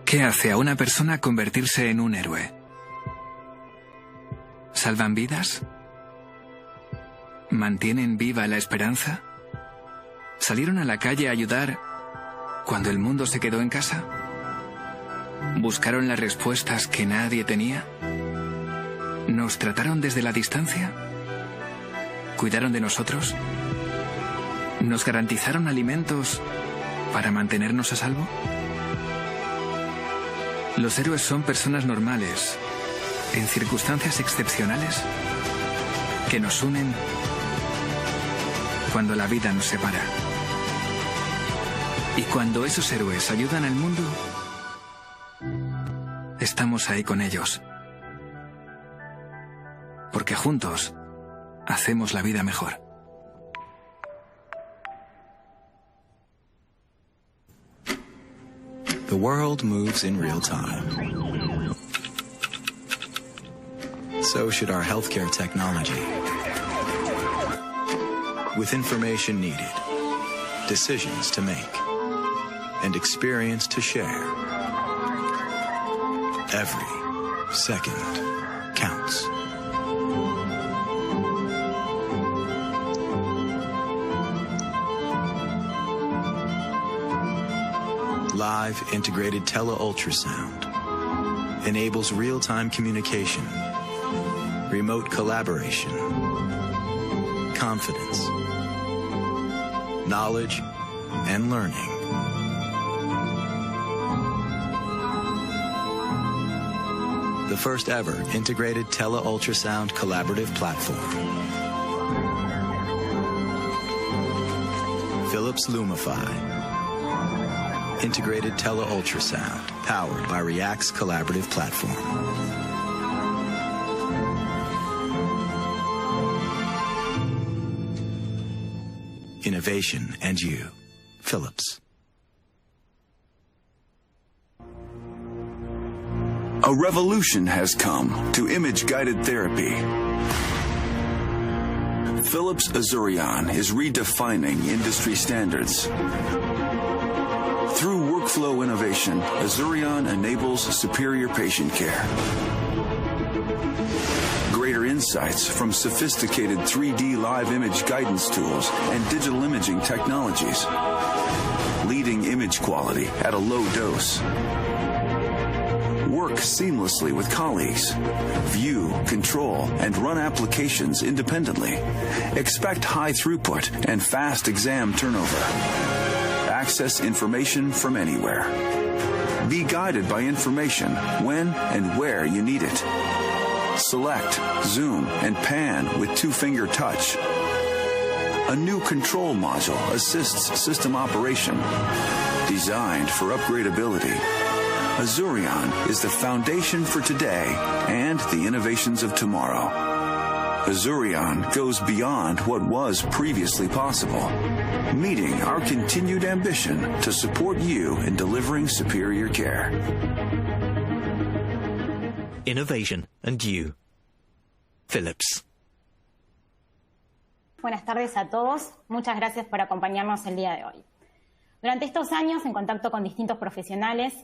¿Qué hace a una persona convertirse en un héroe? ¿Salvan vidas? ¿Mantienen viva la esperanza? ¿Salieron a la calle a ayudar cuando el mundo se quedó en casa? ¿Buscaron las respuestas que nadie tenía? ¿Nos trataron desde la distancia? ¿Cuidaron de nosotros? ¿Nos garantizaron alimentos para mantenernos a salvo? Los héroes son personas normales, en circunstancias excepcionales, que nos unen cuando la vida nos separa. Y cuando esos héroes ayudan al mundo, estamos ahí con ellos. Porque juntos hacemos la vida mejor. The world moves in real time. So should our healthcare technology. With information needed, decisions to make, and experience to share. Every second counts. Live integrated teleultrasound enables real-time communication, remote collaboration, confidence, knowledge, and learning. The first ever integrated teleultrasound collaborative platform. Philips Lumify. Integrated teleultrasound, powered by REACT's collaborative platform. Innovation and you, Philips. A revolution has come to image-guided therapy. Philips Azurion is redefining industry standards. Through workflow innovation, Azurion enables superior patient care. Greater insights from sophisticated 3D live image guidance tools and digital imaging technologies. Leading image quality at a low dose. Work seamlessly with colleagues. View, control, and run applications independently. Expect high throughput and fast exam turnover. Access information from anywhere. Be guided by information when and where you need it. Select, zoom, and pan with two-finger touch. A new control module assists system operation. Designed for upgradability. Azurion is the foundation for today and the innovations of tomorrow. Azurion goes beyond what was previously possible, meeting our continued ambition to support you in delivering superior care. Innovation and you. Philips. Buenas tardes a todos. Muchas gracias por acompañarnos el día de hoy. Durante estos años, en contacto con distintos profesionales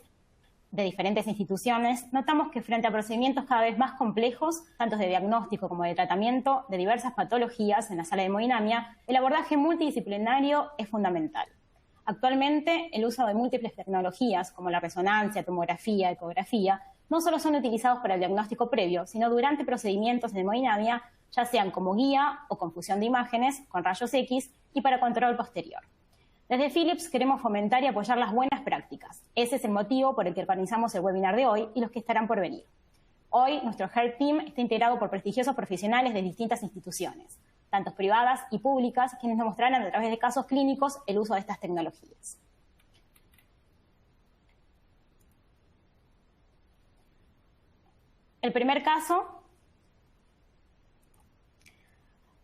de diferentes instituciones, notamos que frente a procedimientos cada vez más complejos, tanto de diagnóstico como de tratamiento de diversas patologías en la sala de hemodinamia, el abordaje multidisciplinario es fundamental. Actualmente, el uso de múltiples tecnologías como la resonancia, tomografía, ecografía, no solo son utilizados para el diagnóstico previo, sino durante procedimientos de hemodinamia, ya sean como guía o con fusión de imágenes con rayos X y para control posterior. Desde Philips queremos fomentar y apoyar las buenas prácticas. Ese es el motivo por el que organizamos el webinar de hoy y los que estarán por venir. Hoy, nuestro Health Team está integrado por prestigiosos profesionales de distintas instituciones, tanto privadas y públicas, quienes nos mostrarán a través de casos clínicos el uso de estas tecnologías. El primer caso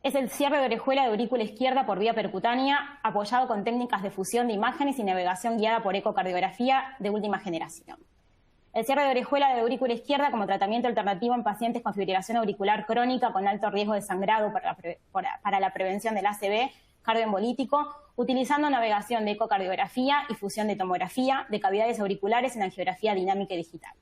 es el cierre de orejuela de aurícula izquierda por vía percutánea, apoyado con técnicas de fusión de imágenes y navegación guiada por ecocardiografía de última generación. El cierre de orejuela de aurícula izquierda como tratamiento alternativo en pacientes con fibrilación auricular crónica con alto riesgo de sangrado para la prevención del ACV cardioembolítico utilizando navegación de ecocardiografía y fusión de tomografía de cavidades auriculares en angiografía dinámica y digital.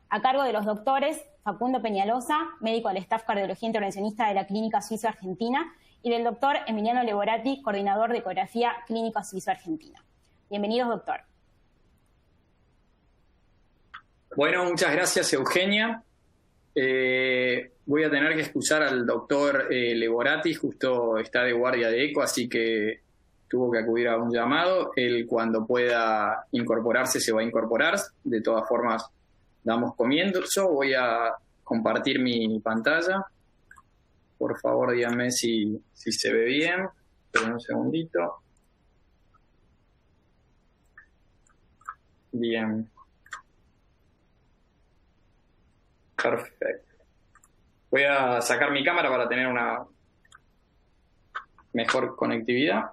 A cargo de los doctores Facundo Peñalosa, médico del staff cardiología intervencionista de la Clínica Suizo-Argentina, y del doctor Emiliano Leborati, coordinador de ecografía Clínica Suizo-Argentina. Bienvenidos, doctor. Bueno, muchas gracias, Eugenia. Voy a tener que excusar al doctor Leborati, justo está de guardia de eco, así que tuvo que acudir a un llamado. Él, cuando pueda incorporarse, se va a incorporar. De todas formas, damos comienzo. Voy a compartir mi pantalla. Por favor, díganme si se ve bien. Esperen un segundito. Bien. Perfecto. Voy a sacar mi cámara para tener una mejor conectividad.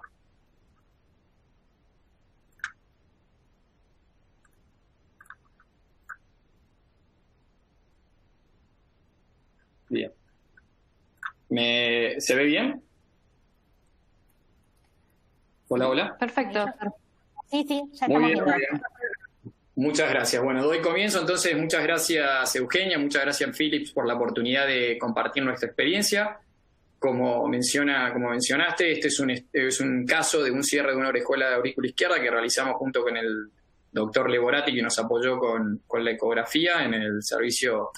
Bien. ¿Se ve bien? Hola, hola. Perfecto. Sí, ya Muy estamos bien, viendo. muy bien. Muchas gracias. Bueno, doy comienzo entonces. Muchas gracias, Eugenia, muchas gracias, Philips, por la oportunidad de compartir nuestra experiencia. Como mencionaste, este es un caso de un cierre de una orejuela de aurícula izquierda que realizamos junto con el doctor Leborati, que nos apoyó con la ecografía en el servicio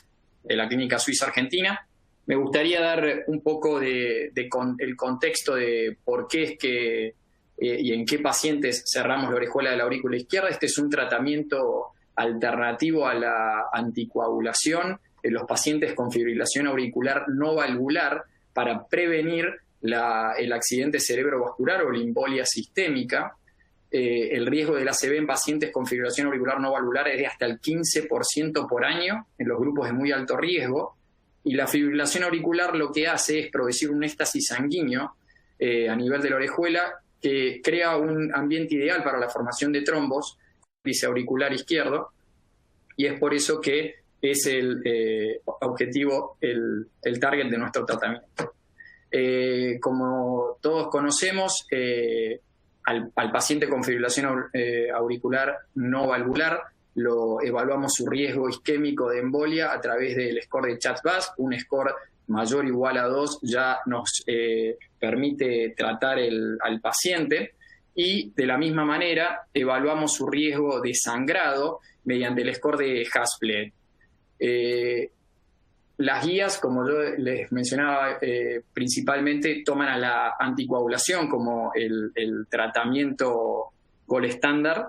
de la Clínica Suizo-Argentina. Me gustaría dar un poco el contexto de por qué es que y en qué pacientes cerramos la orejuela de la aurícula izquierda. Este es un tratamiento alternativo a la anticoagulación en los pacientes con fibrilación auricular no valvular para prevenir el accidente cerebrovascular o la embolia sistémica. El riesgo del ACV en pacientes con fibrilación auricular no valvular es de hasta el 15% por año en los grupos de muy alto riesgo, y la fibrilación auricular lo que hace es producir un éxtasis sanguíneo a nivel de la orejuela que crea un ambiente ideal para la formación de trombos auricular izquierdo, y es por eso que es el objetivo, el target de nuestro tratamiento. Como todos conocemos, al paciente con fibrilación auricular no valvular lo evaluamos su riesgo isquémico de embolia a través del score de CHA2-VASc. Un score mayor o igual a 2 ya nos permite tratar al paciente, y de la misma manera evaluamos su riesgo de sangrado mediante el score de Hasbled. Las guías, como yo les mencionaba, principalmente toman a la anticoagulación como el tratamiento gold estándar.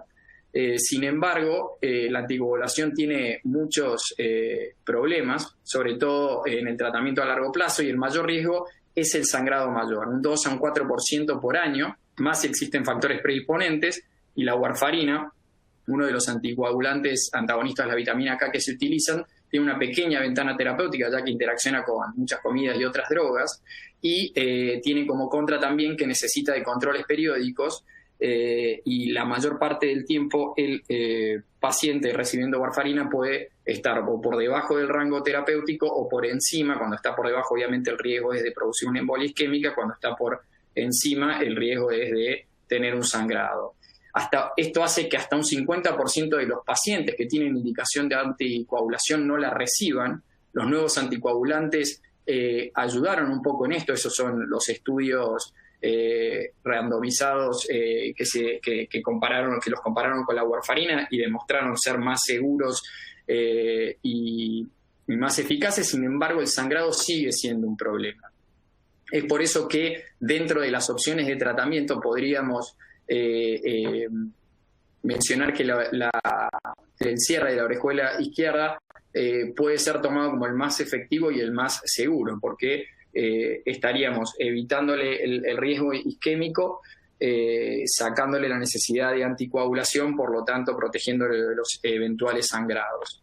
Sin embargo, la anticoagulación tiene muchos problemas, sobre todo en el tratamiento a largo plazo, y el mayor riesgo es el sangrado mayor, un 2 a un 4% por año, más si existen factores predisponentes, y la warfarina, uno de los anticoagulantes antagonistas de la vitamina K que se utilizan, tiene una pequeña ventana terapéutica, ya que interacciona con muchas comidas y otras drogas, y tiene como contra también que necesita de controles periódicos, y la mayor parte del tiempo el paciente recibiendo warfarina puede estar o por debajo del rango terapéutico o por encima. Cuando está por debajo, obviamente el riesgo es de producir una embolia isquémica; cuando está por encima, el riesgo es de tener un sangrado. Esto hace que hasta un 50% de los pacientes que tienen indicación de anticoagulación no la reciban. Los nuevos anticoagulantes ayudaron un poco en esto. Esos son los estudios randomizados que los compararon con la warfarina y demostraron ser más seguros y más eficaces. Sin embargo, el sangrado sigue siendo un problema. Es por eso que dentro de las opciones de tratamiento podríamos mencionar que el cierre de la orejuela izquierda puede ser tomado como el más efectivo y el más seguro, porque estaríamos evitándole el riesgo isquémico, sacándole la necesidad de anticoagulación, por lo tanto protegiéndole de los eventuales sangrados.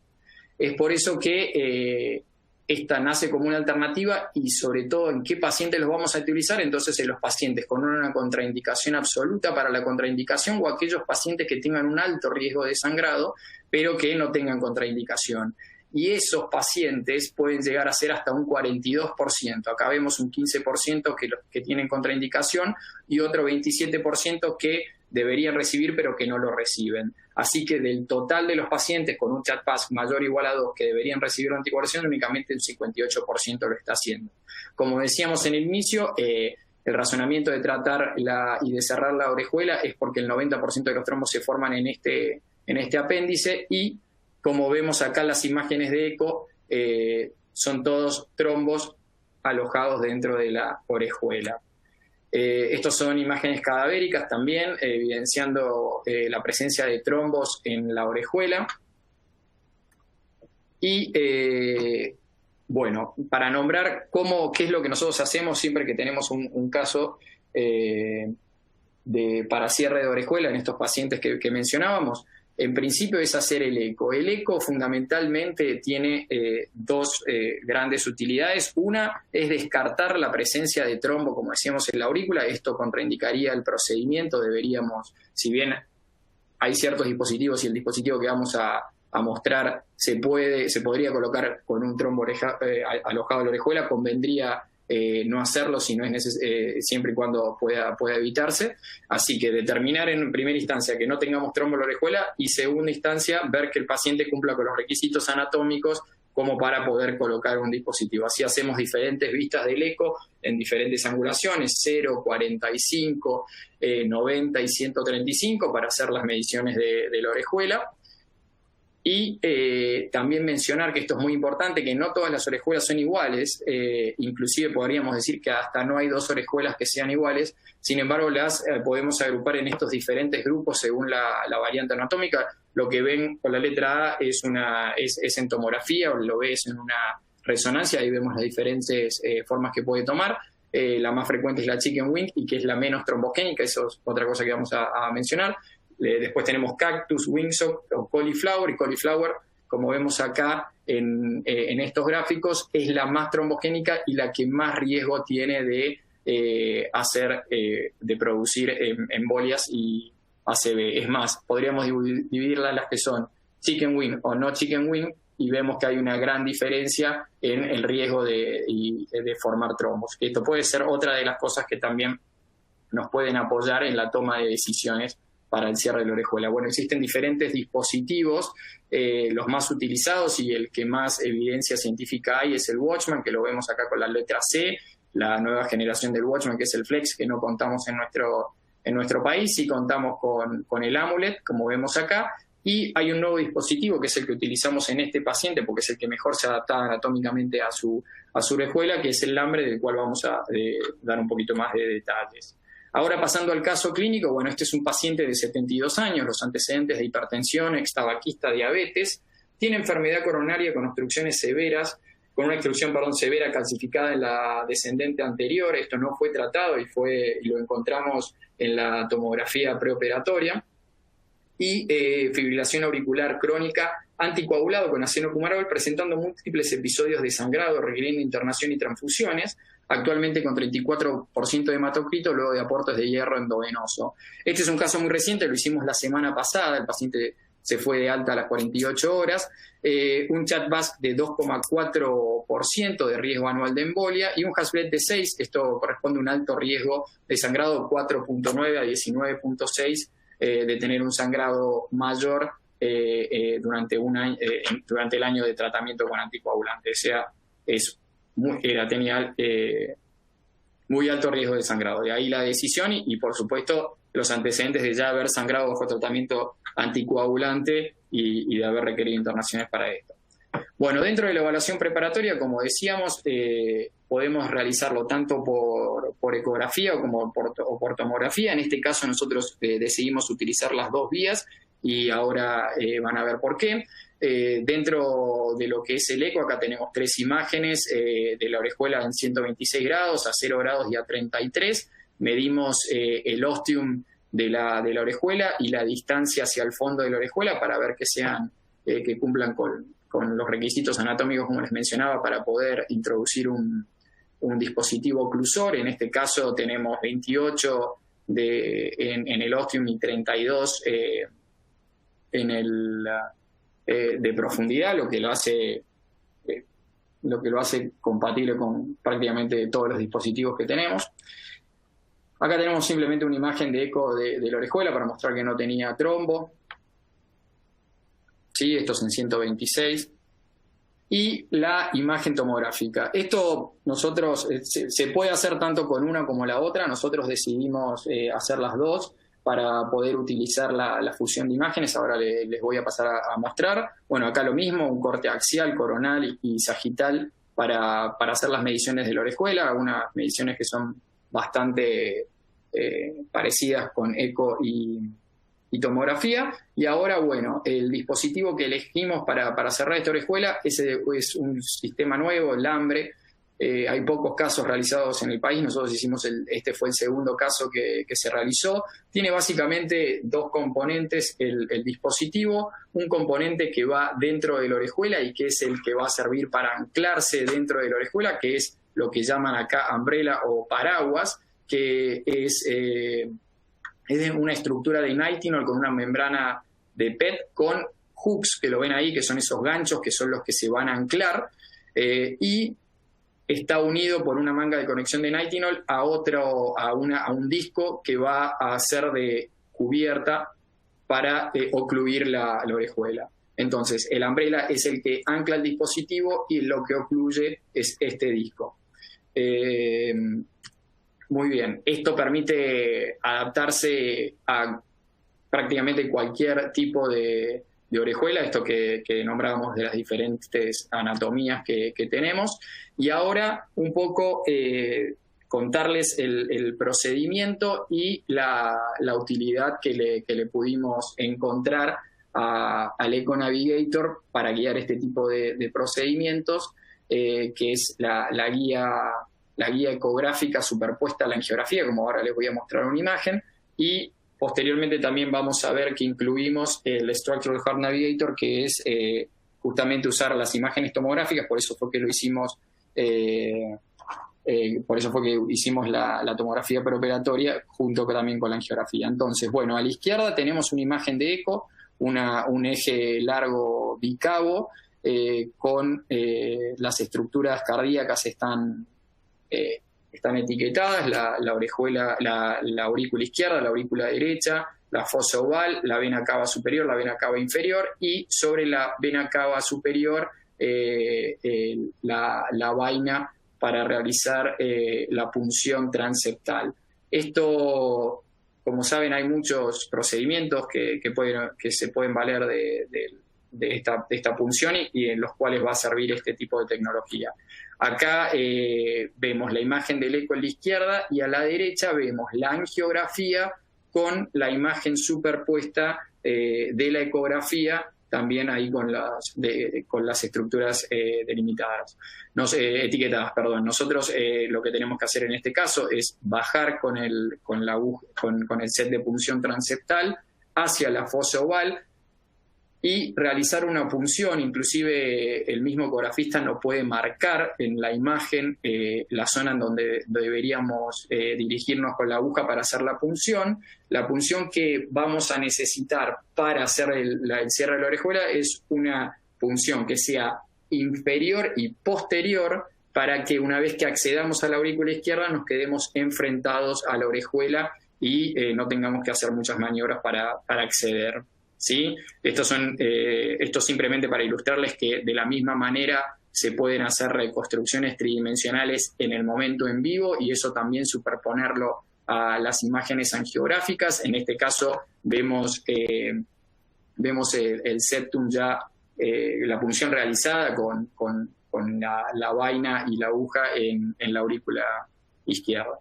Es por eso que esta nace como una alternativa, y sobre todo en qué pacientes los vamos a utilizar. Entonces, en los pacientes con una contraindicación absoluta para la contraindicación, o aquellos pacientes que tengan un alto riesgo de sangrado pero que no tengan contraindicación. y esos pacientes pueden llegar a ser hasta un 42%. Acá vemos un 15% que tienen contraindicación y otro 27% que deberían recibir pero que no lo reciben. Así que del total de los pacientes con un CHA2-PAS mayor o igual a 2 que deberían recibir la anticoagulación, únicamente un 58% lo está haciendo. Como decíamos en el inicio, el razonamiento de tratar y de cerrar la orejuela es porque el 90% de los trombos se forman en este apéndice y, como vemos acá en las imágenes de eco, son todos trombos alojados dentro de la orejuela. Estos son imágenes cadavéricas también, evidenciando la presencia de trombos en la orejuela. Y bueno, para nombrar qué es lo que nosotros hacemos siempre que tenemos un caso para cierre de orejuela en estos pacientes que mencionábamos, en principio es hacer el eco. El eco fundamentalmente tiene dos grandes utilidades. Una es descartar la presencia de trombo, como decíamos, en la aurícula. Esto contraindicaría el procedimiento. Deberíamos, si bien hay ciertos dispositivos y el dispositivo que vamos a mostrar se podría colocar con un trombo alojado en la orejuela, convendría no hacerlo si no es siempre y cuando pueda evitarse. Así que determinar en primera instancia que no tengamos trombo en la orejuela y segunda instancia ver que el paciente cumpla con los requisitos anatómicos como para poder colocar un dispositivo. Así hacemos diferentes vistas del eco en diferentes angulaciones, 0, 45, 90 y 135 para hacer las mediciones de la orejuela. Y también mencionar que esto es muy importante, que no todas las orejuelas son iguales, inclusive podríamos decir que hasta no hay 2 orejuelas que sean iguales, sin embargo las podemos agrupar en estos diferentes grupos según la variante anatómica. Lo que ven con la letra A es en tomografía, o lo ves en una resonancia, ahí vemos las diferentes formas que puede tomar. La más frecuente es la chicken wing y que es la menos trombogénica, eso es otra cosa que vamos a mencionar. Después tenemos cactus, wingsock o cauliflower, y cauliflower, como vemos acá en estos gráficos, es la más trombogénica y la que más riesgo tiene de producir embolias y ACV. Es más, podríamos dividirlas en las que son chicken wing o no chicken wing y vemos que hay una gran diferencia en el riesgo de formar trombos. Esto puede ser otra de las cosas que también nos pueden apoyar en la toma de decisiones para el cierre de la orejuela. Bueno, existen diferentes dispositivos, los más utilizados y el que más evidencia científica hay es el Watchman, que lo vemos acá con la letra C, la nueva generación del Watchman, que es el Flex, que no contamos en nuestro país, sí contamos con el Amulet, como vemos acá, y hay un nuevo dispositivo que es el que utilizamos en este paciente, porque es el que mejor se adapta anatómicamente a su orejuela, que es el Lambre, del cual vamos a dar un poquito más de detalles. Ahora, pasando al caso clínico, bueno, este es un paciente de 72 años, los antecedentes de hipertensión, extabaquista, diabetes, tiene enfermedad coronaria con obstrucciones severas, con una obstrucción severa calcificada en la descendente anterior. Esto no fue tratado y lo encontramos en la tomografía preoperatoria. Y fibrilación auricular crónica, anticoagulado con acenocumarol, presentando múltiples episodios de sangrado, requiriendo internación y transfusiones, actualmente con 34% de hematocrito luego de aportes de hierro endovenoso. Este es un caso muy reciente, lo hicimos la semana pasada, el paciente se fue de alta a las 48 horas, un CHA2-VASc de 2,4% de riesgo anual de embolia y un Hasblet de 6, esto corresponde a un alto riesgo de sangrado 4.9 a 19.6, de tener un sangrado mayor durante el año de tratamiento con anticoagulante. O sea, tenía muy alto riesgo de sangrado. De ahí la decisión y por supuesto, los antecedentes de ya haber sangrado bajo tratamiento anticoagulante y de haber requerido internaciones para esto. Bueno, dentro de la evaluación preparatoria, como decíamos, podemos realizarlo tanto por ecografía como por tomografía. En este caso nosotros decidimos utilizar las dos vías y ahora van a ver por qué. Dentro de lo que es el eco, acá tenemos 3 imágenes de la orejuela en 126 grados, a 0 grados y a 33. Medimos el ostium de la orejuela y la distancia hacia el fondo de la orejuela para ver que cumplan con los requisitos anatómicos, como les mencionaba, para poder introducir un dispositivo oclusor. En este caso tenemos 28 en el ostium y 32 en de profundidad, lo que lo hace compatible con prácticamente todos los dispositivos que tenemos. Acá tenemos simplemente una imagen de eco de la orejuela para mostrar que no tenía trombo. ¿Sí? Esto es en 126. Y la imagen tomográfica. Esto nosotros se puede hacer tanto con una como la otra. Nosotros decidimos hacer las dos para poder utilizar la fusión de imágenes. Ahora les voy a pasar a mostrar. Bueno, acá lo mismo, un corte axial, coronal y sagital para hacer las mediciones de la orejuela, unas mediciones que son bastante parecidas con eco y tomografía. Y ahora, bueno, el dispositivo que elegimos para cerrar esta orejuela es un sistema nuevo, el Lambre. Hay pocos casos realizados en el país. Nosotros hicimos este fue el segundo caso que se realizó. Tiene básicamente dos componentes el dispositivo, un componente que va dentro de la orejuela y que es el que va a servir para anclarse dentro de la orejuela, que es lo que llaman acá umbrella o paraguas, que es una estructura de nitinol con una membrana de PET con hooks, que lo ven ahí, que son esos ganchos que son los que se van a anclar, y está unido por una manga de conexión de nitinol a un disco que va a ser de cubierta para ocluir la orejuela. Entonces, el umbrella es el que ancla el dispositivo y lo que ocluye es este disco. Muy bien, esto permite adaptarse a prácticamente cualquier tipo de orejuela, esto que nombrábamos de las diferentes anatomías que tenemos. Y ahora un poco contarles el procedimiento y la utilidad que le pudimos encontrar al Eco Navigator para guiar este tipo de procedimientos, que es la guía ecográfica superpuesta a la angiografía, como ahora les voy a mostrar una imagen, y posteriormente también vamos a ver que incluimos el Structural Heart Navigator, que es justamente usar las imágenes tomográficas. Por eso fue que lo hicimos, la tomografía preoperatoria junto también con la angiografía. Entonces, bueno, a la izquierda tenemos una imagen de eco, un eje largo bicabo con las estructuras cardíacas están etiquetadas, la orejuela, la aurícula izquierda, la aurícula derecha, la fosa oval, la vena cava superior, la vena cava inferior, y sobre la vena cava superior la vaina para realizar la punción transeptal. Esto, como saben, hay muchos procedimientos que se pueden valer de esta punción y en los cuales va a servir este tipo de tecnología. Acá vemos la imagen del eco en la izquierda y a la derecha vemos la angiografía con la imagen superpuesta de la ecografía, también ahí con las estructuras etiquetadas. Nosotros lo que tenemos que hacer en este caso es bajar con el set de punción transeptal hacia la fosa oval y realizar una punción. Inclusive el mismo ecografista nos puede marcar en la imagen la zona en donde deberíamos dirigirnos con la aguja para hacer la punción. La punción que vamos a necesitar para hacer el cierre de la orejuela es una punción que sea inferior y posterior, para que una vez que accedamos a la aurícula izquierda nos quedemos enfrentados a la orejuela y no tengamos que hacer muchas maniobras para acceder. ¿Sí? Esto simplemente para ilustrarles que de la misma manera se pueden hacer reconstrucciones tridimensionales en el momento en vivo, y eso también superponerlo a las imágenes angiográficas. En este caso vemos el septum ya, la punción realizada con la vaina y la aguja en la aurícula izquierda.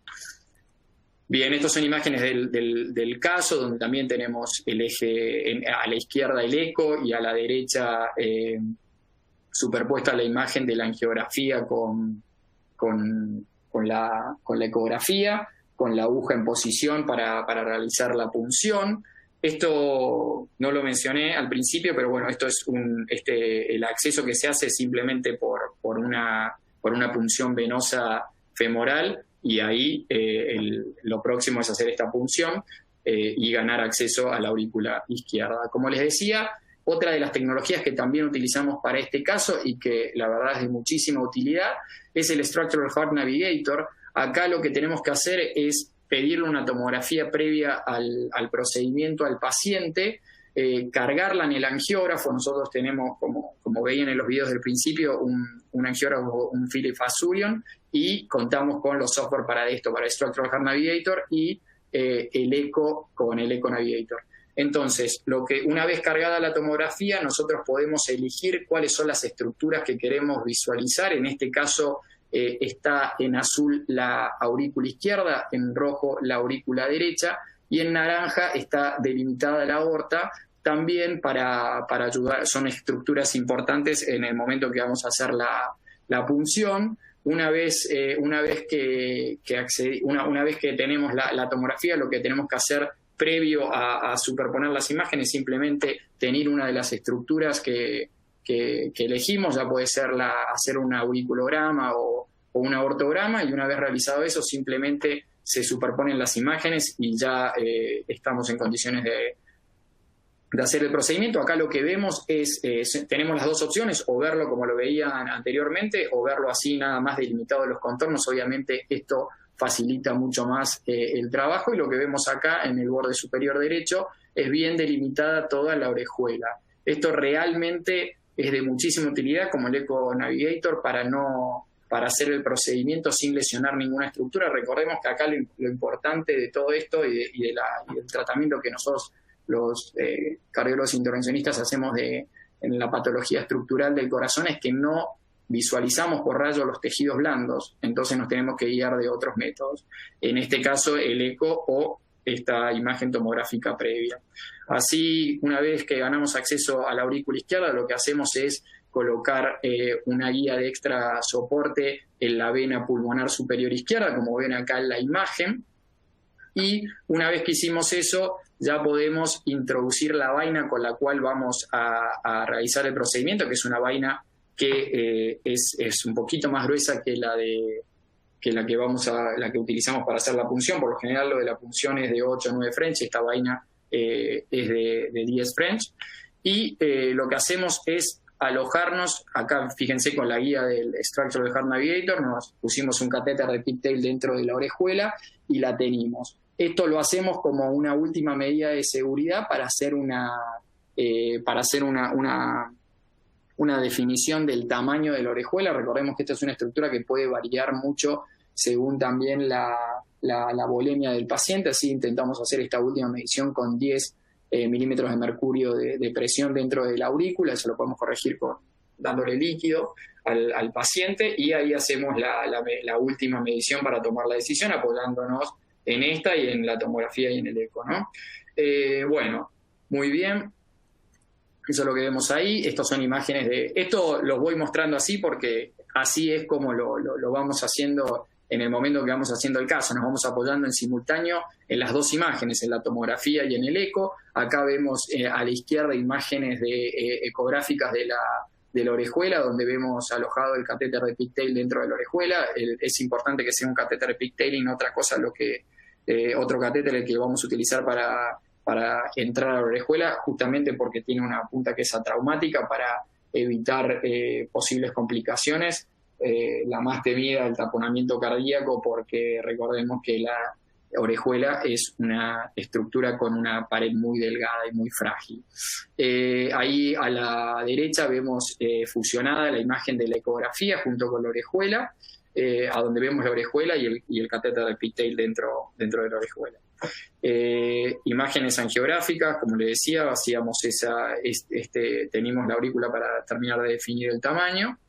Bien, estas son imágenes del caso, donde también tenemos el eje a la izquierda el eco y a la derecha superpuesta la imagen de la angiografía con la ecografía, con la aguja en posición para realizar la punción. Esto no lo mencioné al principio, pero bueno, esto es el acceso que se hace simplemente por una punción venosa femoral. Y ahí lo próximo es hacer esta punción y ganar acceso a la aurícula izquierda. Como les decía, Otra de las tecnologías que también utilizamos para este caso y que la verdad es de muchísima utilidad es el Structural Heart Navigator. Acá lo que tenemos que hacer es pedirle una tomografía previa al procedimiento al paciente, cargarla en el angiógrafo. Nosotros tenemos, como veían en los videos del principio, un angiógrafo, un Philips Azurion, y contamos con los software para esto, para el Structural Heart Navigator y el eco con el Eco Navigator. Entonces, una vez cargada la tomografía, nosotros podemos elegir cuáles son las estructuras que queremos visualizar. En este caso está en azul la aurícula izquierda, en rojo la aurícula derecha y en naranja está delimitada la aorta. También para ayudar, son estructuras importantes en el momento que vamos a hacer la punción. Una vez que tenemos la tomografía, lo que tenemos que hacer previo a superponer las imágenes, simplemente tener una de las estructuras que elegimos, ya puede ser hacer un auriculograma o un aortograma, y una vez realizado eso, simplemente se superponen las imágenes y ya estamos en condiciones de hacer el procedimiento. Acá lo que vemos es, tenemos las dos opciones, o verlo como lo veían anteriormente, o verlo así nada más delimitado los contornos. Obviamente esto facilita mucho más el trabajo, y lo que vemos acá en el borde superior derecho es bien delimitada toda la orejuela. Esto realmente es de muchísima utilidad como el Eco Navigator para hacer el procedimiento sin lesionar ninguna estructura. Recordemos que acá lo importante de todo esto y del tratamiento que nosotros los cardiólogos intervencionistas hacemos en la patología estructural del corazón es que no visualizamos por rayos los tejidos blandos, entonces nos tenemos que guiar de otros métodos. En este caso, el eco o esta imagen tomográfica previa. Así, una vez que ganamos acceso a la aurícula izquierda, lo que hacemos es colocar una guía de extra soporte en la vena pulmonar superior izquierda, como ven acá en la imagen. Y una vez que hicimos eso, ya podemos introducir la vaina con la cual vamos a realizar el procedimiento, que es una vaina que es un poquito más gruesa que la que utilizamos para hacer la punción. Por lo general lo de la punción es de 8 o 9 French, esta vaina es de 10 French. Y lo que hacemos es alojarnos, acá fíjense con la guía del Structural Heart Navigator, nos pusimos un catéter de pigtail dentro de la orejuela y la tenimos. Esto lo hacemos como una última medida de seguridad para hacer una definición del tamaño de la orejuela. Recordemos que esta es una estructura que puede variar mucho según también la volemia del paciente, así intentamos hacer esta última medición con 10 milímetros de mercurio de presión dentro de la aurícula. Eso lo podemos corregir dándole líquido al paciente, y ahí hacemos la última medición para tomar la decisión, apoyándonos en esta y en la tomografía y en el eco, ¿no? Bueno, muy bien. Eso es lo que vemos ahí. Estos son imágenes esto los voy mostrando así porque así es como lo vamos haciendo en el momento que vamos haciendo el caso. Nos vamos apoyando en simultáneo en las dos imágenes, en la tomografía y en el eco. Acá vemos a la izquierda imágenes ecográficas de la orejuela, donde vemos alojado el catéter de pigtail dentro de la orejuela. Es importante que sea un catéter de pigtail y no otra cosa, otro catéter el que vamos a utilizar para entrar a la orejuela, justamente porque tiene una punta que es atraumática para evitar posibles complicaciones. La más temida, el taponamiento cardíaco, porque recordemos que la orejuela es una estructura con una pared muy delgada y muy frágil. Ahí a la derecha vemos fusionada la imagen de la ecografía junto con la orejuela, a donde vemos la orejuela y el catéter de pigtail dentro de la orejuela. Imágenes angiográficas, como les decía, hacíamos tenemos la aurícula para terminar de definir el tamaño,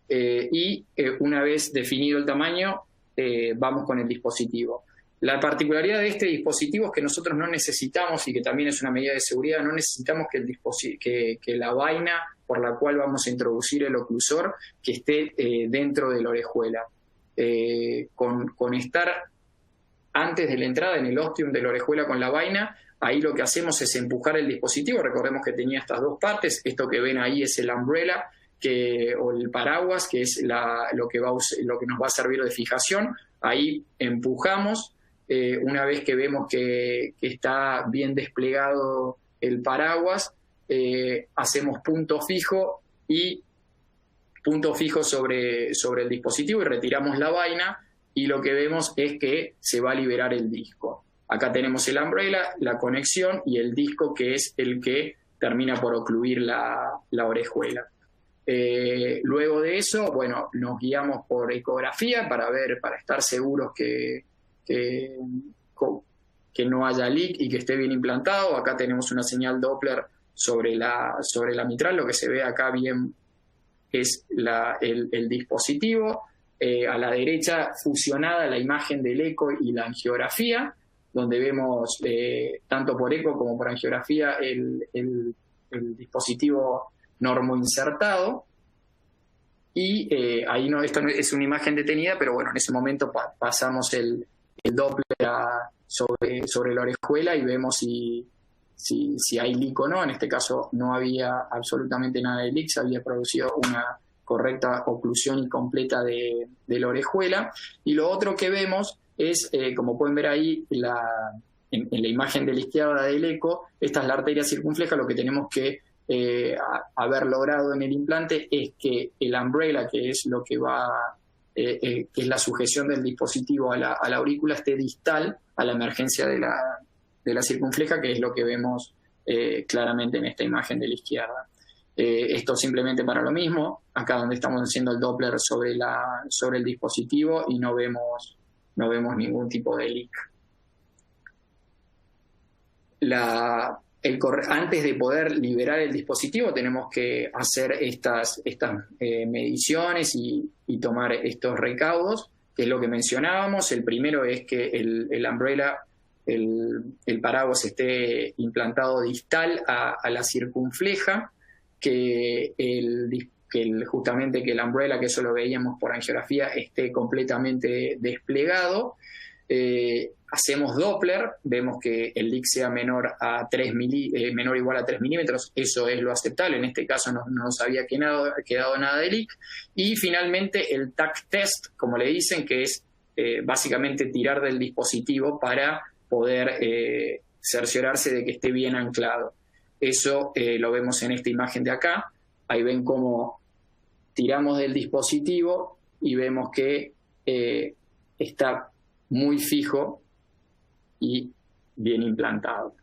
y una vez definido el tamaño, vamos con el dispositivo. La particularidad de este dispositivo es que nosotros no necesitamos, y que también es una medida de seguridad, no necesitamos que la vaina por la cual vamos a introducir el oclusor que esté dentro de la orejuela. Con estar antes de la entrada en el ostium de la orejuela con la vaina, ahí lo que hacemos es empujar el dispositivo. Recordemos que tenía estas dos partes. Esto que ven ahí es el umbrella o el paraguas, que es lo que nos va a servir de fijación. Ahí empujamos. Una vez que vemos que está bien desplegado el paraguas, hacemos punto fijo sobre el dispositivo y retiramos la vaina, y lo que vemos es que se va a liberar el disco. Acá tenemos el umbrella, la conexión y el disco, que es el que termina por ocluir la orejuela. Luego de eso, bueno, nos guiamos por ecografía para estar seguros que no haya leak y que esté bien implantado. Acá tenemos una señal Doppler sobre la mitral. Lo que se ve acá bien es el dispositivo. A la derecha, fusionada la imagen del eco y la angiografía, donde vemos tanto por eco como por angiografía el dispositivo normoinsertado. Y ahí esto no es una imagen detenida, pero bueno, en ese momento pasamos el Doppler sobre la orejuela y vemos si hay leak o no. En este caso no había absolutamente nada de leak, se había producido una correcta oclusión y completa de la orejuela. Y lo otro que vemos es, como pueden ver ahí en la imagen de la izquierda del eco, esta es la arteria circunfleja. Lo que tenemos que haber logrado en el implante es que el umbrella, que es lo que que es la sujeción del dispositivo a la aurícula, esté distal a la emergencia de la circunfleja, que es lo que vemos claramente en esta imagen de la izquierda. Esto simplemente para lo mismo, acá donde estamos haciendo el Doppler sobre el dispositivo, y no vemos ningún tipo de leak. Antes de poder liberar el dispositivo tenemos que hacer estas mediciones y tomar estos recaudos, que es lo que mencionábamos. El primero es que el umbrella, el paraguas, esté implantado distal a la circunfleja, que justamente que el umbrella, que eso lo veíamos por angiografía, esté completamente desplegado. Hacemos Doppler, vemos que el leak sea menor o igual a 3 milímetros, eso es lo aceptable. En este caso no nos había quedado nada de leak. Y finalmente el tack test, como le dicen, que es básicamente tirar del dispositivo para poder cerciorarse de que esté bien anclado. Eso lo vemos en esta imagen de acá. Ahí ven cómo tiramos del dispositivo y vemos que está muy fijo y bien implantado.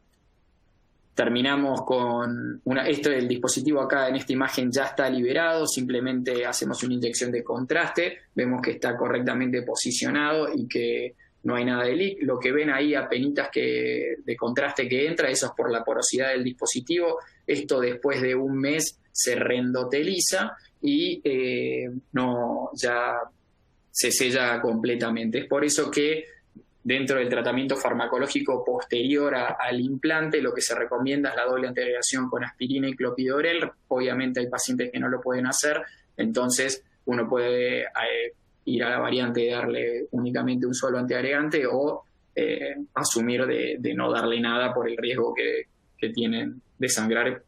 Terminamos con esto del dispositivo acá en esta imagen ya está liberado, simplemente hacemos una inyección de contraste, vemos que está correctamente posicionado y que no hay nada de leak. Lo que ven ahí apenitas de contraste que entra, eso es por la porosidad del dispositivo. Esto después de un mes se reendoteliza y ya se sella completamente. Es por eso que dentro del tratamiento farmacológico posterior al implante, lo que se recomienda es la doble antiagregación con aspirina y clopidogrel. Obviamente hay pacientes que no lo pueden hacer, entonces uno puede ir a la variante de darle únicamente un solo antiagregante o asumir de no darle nada por el riesgo que tienen de sangrar,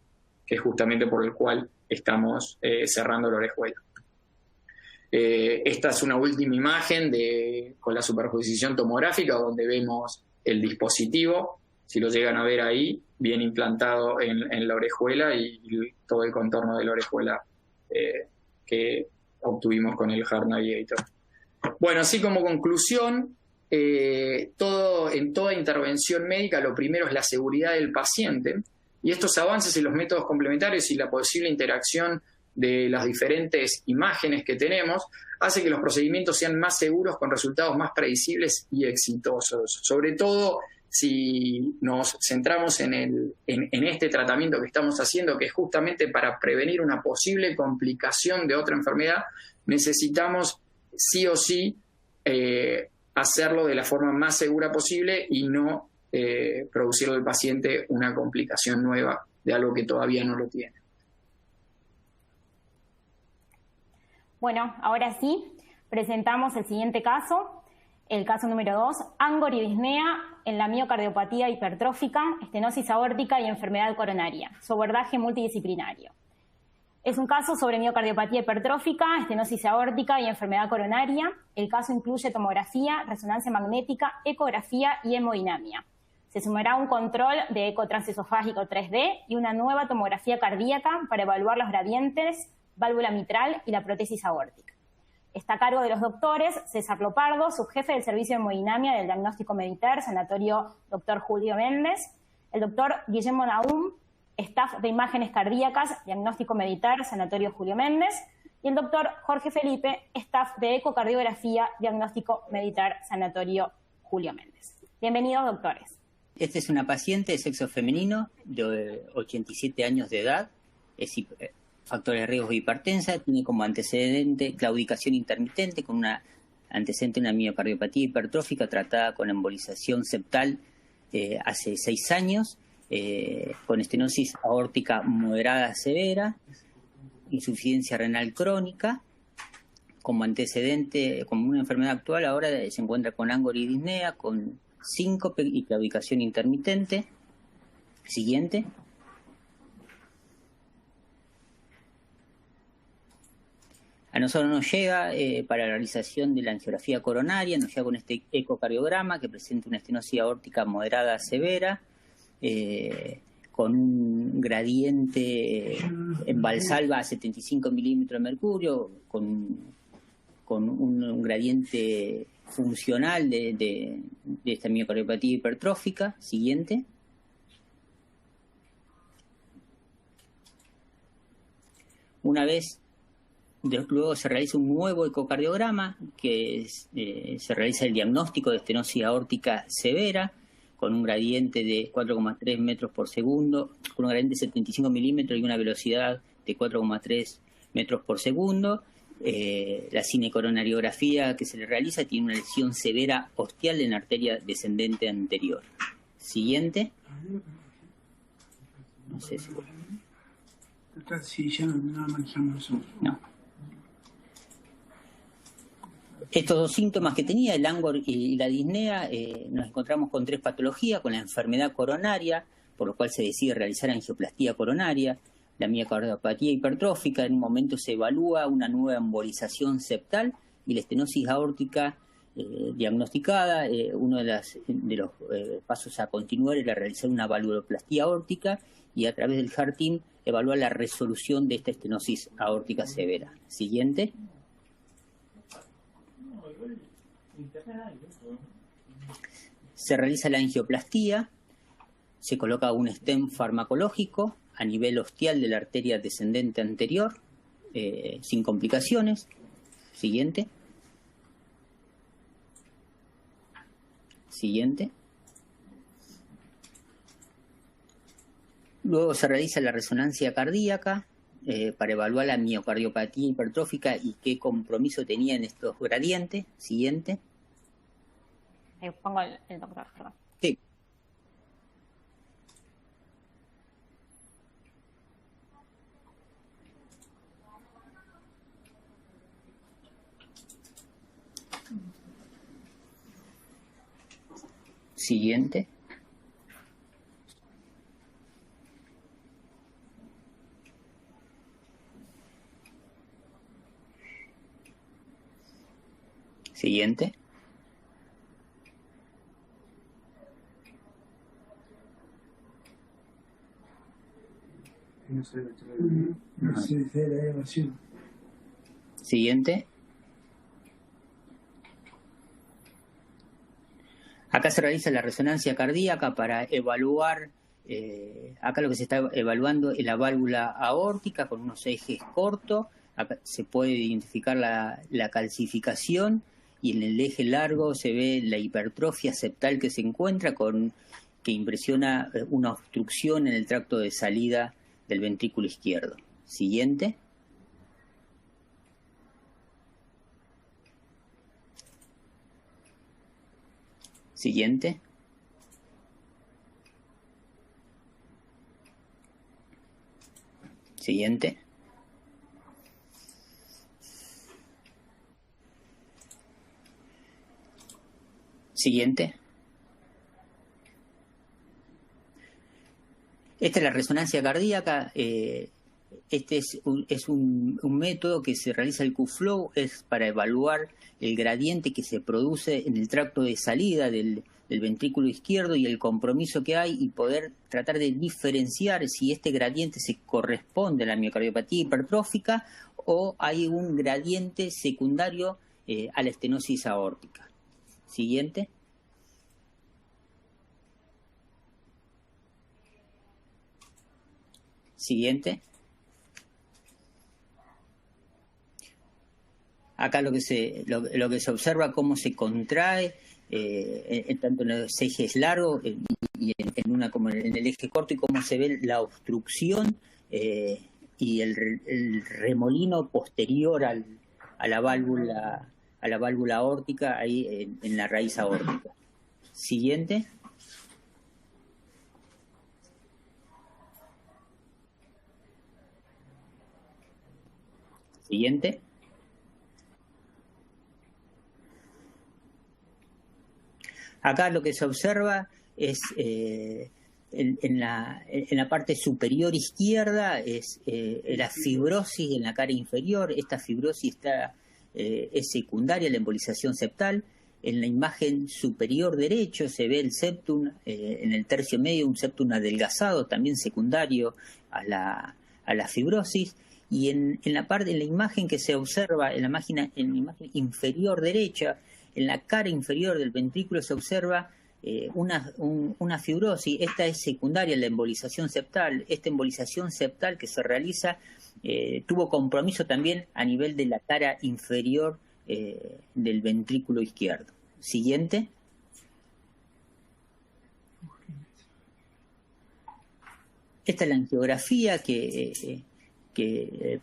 que es justamente por el cual estamos cerrando la orejuela. Esta es una última imagen con la superposición tomográfica, donde vemos el dispositivo, si lo llegan a ver ahí, bien implantado en la orejuela y todo el contorno de la orejuela que obtuvimos con el Heart Navigator. Bueno, así como conclusión, en toda intervención médica lo primero es la seguridad del paciente, y estos avances en los métodos complementarios y la posible interacción de las diferentes imágenes que tenemos hace que los procedimientos sean más seguros, con resultados más predecibles y exitosos. Sobre todo si nos centramos en este tratamiento que estamos haciendo, que es justamente para prevenir una posible complicación de otra enfermedad, necesitamos sí o sí hacerlo de la forma más segura posible y no producirle al paciente una complicación nueva de algo que todavía no lo tiene. Bueno, ahora sí, presentamos el siguiente caso, el caso número 2, angiorritmia en la miocardiopatía hipertrófica, estenosis aórtica y enfermedad coronaria, su abordaje multidisciplinario. Es un caso sobre miocardiopatía hipertrófica, estenosis aórtica y enfermedad coronaria. El caso incluye tomografía, resonancia magnética, ecografía y hemodinamia. Se sumará un control de eco transesofágico 3D y una nueva tomografía cardíaca para evaluar los gradientes, válvula mitral y la prótesis aórtica. Está a cargo de los doctores César Lopardo, subjefe del servicio de hemodinamia del diagnóstico Mediter, Sanatorio Dr. Julio Méndez, el doctor Guillermo Naum, staff de imágenes cardíacas, diagnóstico Mediter, Sanatorio Julio Méndez, y el doctor Jorge Felipe, staff de ecocardiografía, diagnóstico Mediter, Sanatorio Julio Méndez. Bienvenidos, doctores. Esta es una paciente de sexo femenino de 87 años de edad, es factores de riesgo hipertensa, tiene como antecedente claudicación intermitente con una antecedente una miocardiopatía hipertrófica tratada con embolización septal hace 6 años, con estenosis aórtica moderada severa, insuficiencia renal crónica. Como antecedente, como una enfermedad actual, ahora se encuentra con angoridisnea, con síncope y claudicación intermitente. Siguiente. A nosotros nos llega para la realización de la angiografía coronaria, nos llega con este ecocardiograma que presenta una estenosis aórtica moderada severa, con un gradiente en Valsalva a 75 milímetros de mercurio, con un gradiente funcional de esta miocardiopatía hipertrófica. Siguiente. Una vez, luego se realiza un nuevo ecocardiograma que se realiza el diagnóstico de estenosis aórtica severa con un gradiente de 4,3 metros por segundo, con un gradiente de 75 milímetros y una velocidad de 4,3 metros por segundo. La cinecoronariografía que se le realiza tiene una lesión severa ostial en la arteria descendente anterior. Siguiente. No sé si... No. Estos dos síntomas que tenía, el angor y la disnea, nos encontramos con 3 patologías, con la enfermedad coronaria, por lo cual se decide realizar angioplastía coronaria, la miocardiopatía hipertrófica. En un momento se evalúa una nueva embolización septal y la estenosis aórtica diagnosticada. Uno de los pasos a continuar era realizar una valvuloplastía aórtica y a través del HeartTeam evaluar la resolución de esta estenosis aórtica severa. Siguiente. Se realiza la angioplastía, se coloca un stent farmacológico a nivel ostial de la arteria descendente anterior, sin complicaciones. Siguiente. Siguiente. Luego se realiza la resonancia cardíaca para evaluar la miocardiopatía hipertrófica y qué compromiso tenía en estos gradientes. Siguiente. Pongo el doctor, perdón. Sí. Siguiente. Siguiente. Siguiente. Acá se realiza la resonancia cardíaca para evaluar, acá lo que se está evaluando es la válvula aórtica con unos ejes cortos. Acá se puede identificar la calcificación y en el eje largo se ve la hipertrofia septal que se encuentra, que impresiona una obstrucción en el tracto de salida del ventrículo izquierdo. Siguiente. Siguiente. Siguiente. Siguiente. Esta es la resonancia cardíaca. Este es un método que se realiza el Q-Flow, es para evaluar el gradiente que se produce en el tracto de salida del del ventrículo izquierdo y el compromiso que hay, y poder tratar de diferenciar si este gradiente se corresponde a la miocardiopatía hipertrófica o hay un gradiente secundario a la estenosis aórtica. Siguiente. Siguiente. Acá lo que se observa cómo se contrae tanto en los ejes largos y como en el eje corto, y cómo se ve la obstrucción y el remolino posterior a la válvula aórtica ahí en la raíz aórtica. Siguiente. Siguiente. Acá lo que se observa es en la parte superior izquierda es la fibrosis en la cara inferior. Esta fibrosis es secundaria a la embolización septal. En la imagen superior derecho se ve el septum, en el tercio medio un septum adelgazado, también secundario a la fibrosis. Y en la imagen que se observa, en la imagen inferior derecha, en la cara inferior del ventrículo se observa una fibrosis. Esta es secundaria a la embolización septal. Esta embolización septal que se realiza tuvo compromiso también a nivel de la cara inferior del ventrículo izquierdo. Siguiente. Esta es la angiografía que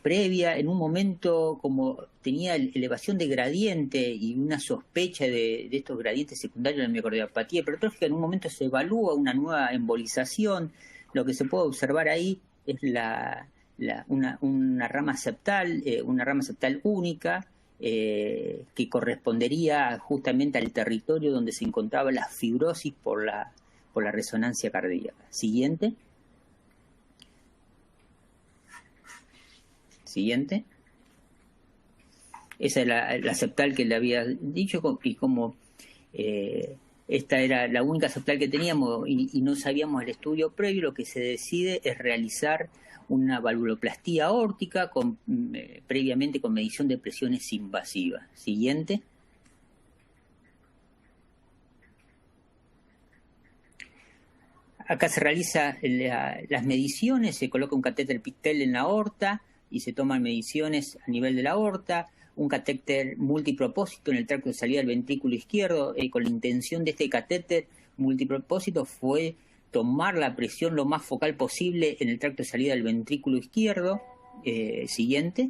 previa, en un momento como tenía elevación de gradiente y una sospecha de estos gradientes secundarios de la miocardiopatía hipertrófica, en un momento se evalúa una nueva embolización. Lo que se puede observar ahí es una rama septal única, que correspondería justamente al territorio donde se encontraba la fibrosis por la resonancia cardíaca. Siguiente. Siguiente. Esa es la septal que le había dicho, y como esta era la única septal que teníamos y no sabíamos el estudio previo, lo que se decide es realizar una valvuloplastía aórtica previamente con medición de presiones invasivas. Siguiente. Acá se realizan las mediciones, se coloca un catéter Pictel en la aorta y se toman mediciones a nivel de la aorta, un catéter multipropósito en el tracto de salida del ventrículo izquierdo. Con la intención de este catéter multipropósito fue tomar la presión lo más focal posible en el tracto de salida del ventrículo izquierdo. Siguiente.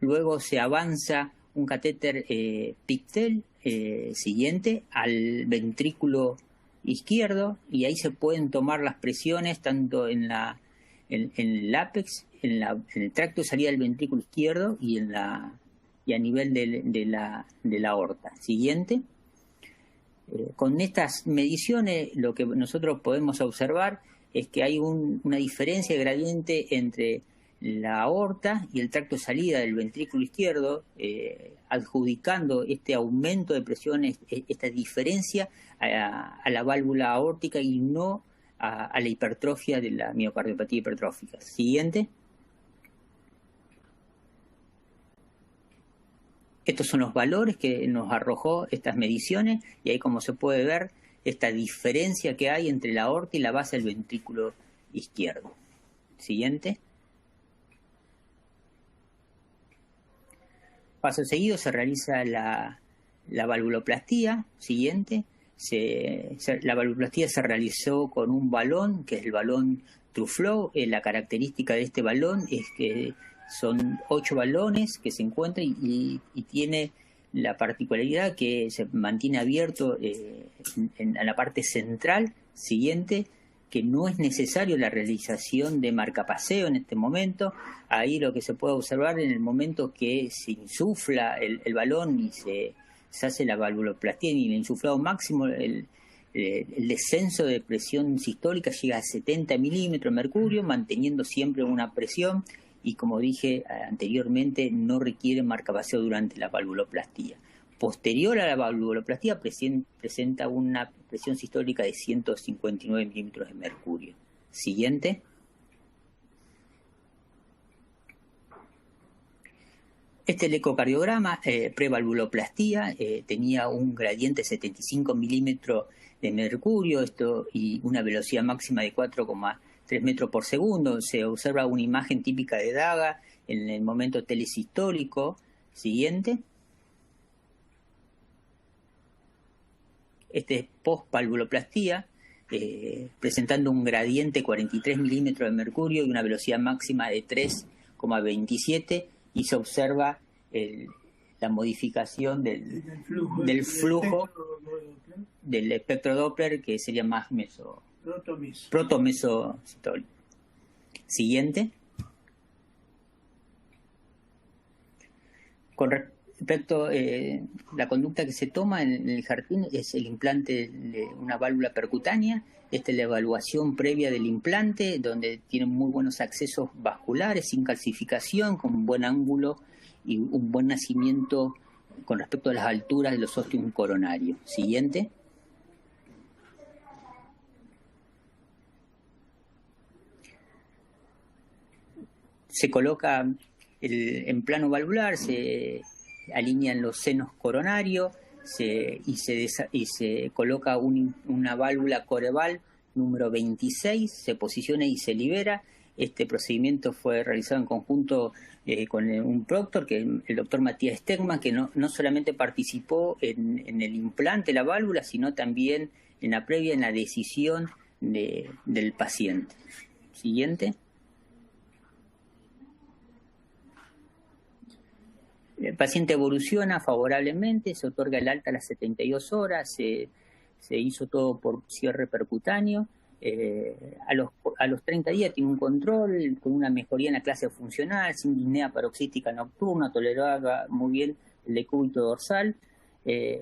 Luego se avanza un catéter Pictel, siguiente, al ventrículo izquierdo, y ahí se pueden tomar las presiones tanto en el ápex, en el tracto de salida del ventrículo izquierdo y a nivel de la aorta. Siguiente. Con estas mediciones lo que nosotros podemos observar es que hay una diferencia de gradiente entre la aorta y el tracto de salida del ventrículo izquierdo, adjudicando este aumento de presiones, esta diferencia a la válvula aórtica y no a la hipertrofia de la miocardiopatía hipertrófica. Siguiente. Estos son los valores que nos arrojó estas mediciones, y ahí, como se puede ver, esta diferencia que hay entre la aorta y la base del ventrículo izquierdo. Siguiente. Paso seguido se realiza la valvuloplastía. Siguiente. La valvuloplastía se realizó con un balón, que es el balón TrueFlow. La característica de este balón es que son 8 balones que se encuentran y tiene la particularidad que se mantiene abierto en la parte central. Siguiente, que no es necesario la realización de marcapaseo en este momento. Ahí lo que se puede observar en el momento que se insufla el balón y se hace la valvuloplastía y el insuflado máximo, el descenso de presión sistólica llega a 70 milímetros de mercurio, manteniendo siempre una presión, y como dije anteriormente, no requiere marcapaseo durante la valvuloplastía. posterior a la valvuloplastía presenta una presión sistólica de 159 milímetros de mercurio. Siguiente. Este es el ecocardiograma prevalvuloplastía, tenía un gradiente de 75 milímetros de mercurio y una velocidad máxima de 4,3 metros por segundo. Se observa una imagen típica de daga en el momento telesistólico. Siguiente. Este es post-valvuloplastía, presentando un gradiente de 43 milímetros de mercurio y una velocidad máxima de 3,27, y se observa la modificación del flujo del espectro Doppler, que sería más protomesosistólico. Siguiente. Con respecto a la conducta que se toma en el jardín es el implante de una válvula percutánea. Esta es la evaluación previa del implante, donde tiene muy buenos accesos vasculares, sin calcificación, con un buen ángulo y un buen nacimiento con respecto a las alturas de los ostium coronarios. Siguiente. Se coloca en plano valvular, se alinean los senos coronarios y se coloca una válvula Coreval número 26, se posiciona y se libera. Este procedimiento fue realizado en conjunto con un proctor, que el doctor Matías Stegman, que no solamente participó en el implante de la válvula, sino también en la previa, en la decisión del paciente. Siguiente. El paciente evoluciona favorablemente, se otorga el alta a las 72 horas, se hizo todo por cierre percutáneo. A los 30 días tiene un control con una mejoría en la clase funcional, sin disnea paroxística nocturna, toleraba muy bien el decúbito dorsal.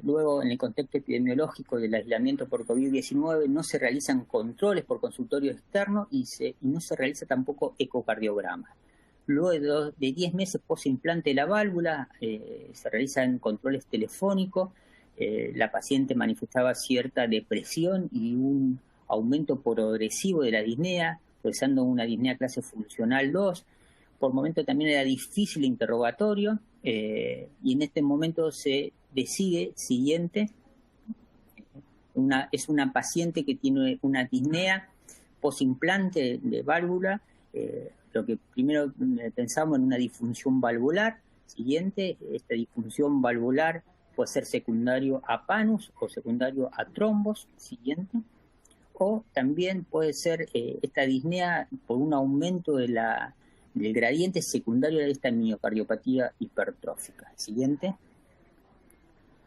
Luego, en el contexto epidemiológico del aislamiento por COVID-19, no se realizan controles por consultorio externo y no se realiza tampoco ecocardiograma. Luego de 10 meses post-implante de la válvula, se realizan controles telefónicos. La paciente manifestaba cierta depresión y un aumento progresivo de la disnea, realizando una disnea clase funcional 2. Por momento también era difícil el interrogatorio, y en este momento se decide siguiente. Es una paciente que tiene una disnea post-implante de válvula. Lo que primero pensamos en una disfunción valvular. Siguiente, esta disfunción valvular puede ser secundario a panus o secundario a trombos. Siguiente. O también puede ser esta disnea por un aumento del gradiente secundario de esta miocardiopatía hipertrófica. Siguiente.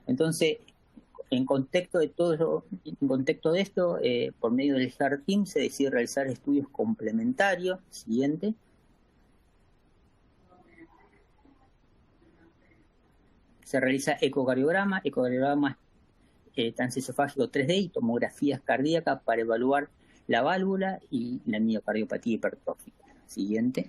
Entonces, en contexto de esto, por medio del HEART Team se decide realizar estudios complementarios. Siguiente. Se realiza ecocardiograma transesofágico 3D y tomografías cardíacas para evaluar la válvula y la miocardiopatía hipertrófica. Siguiente.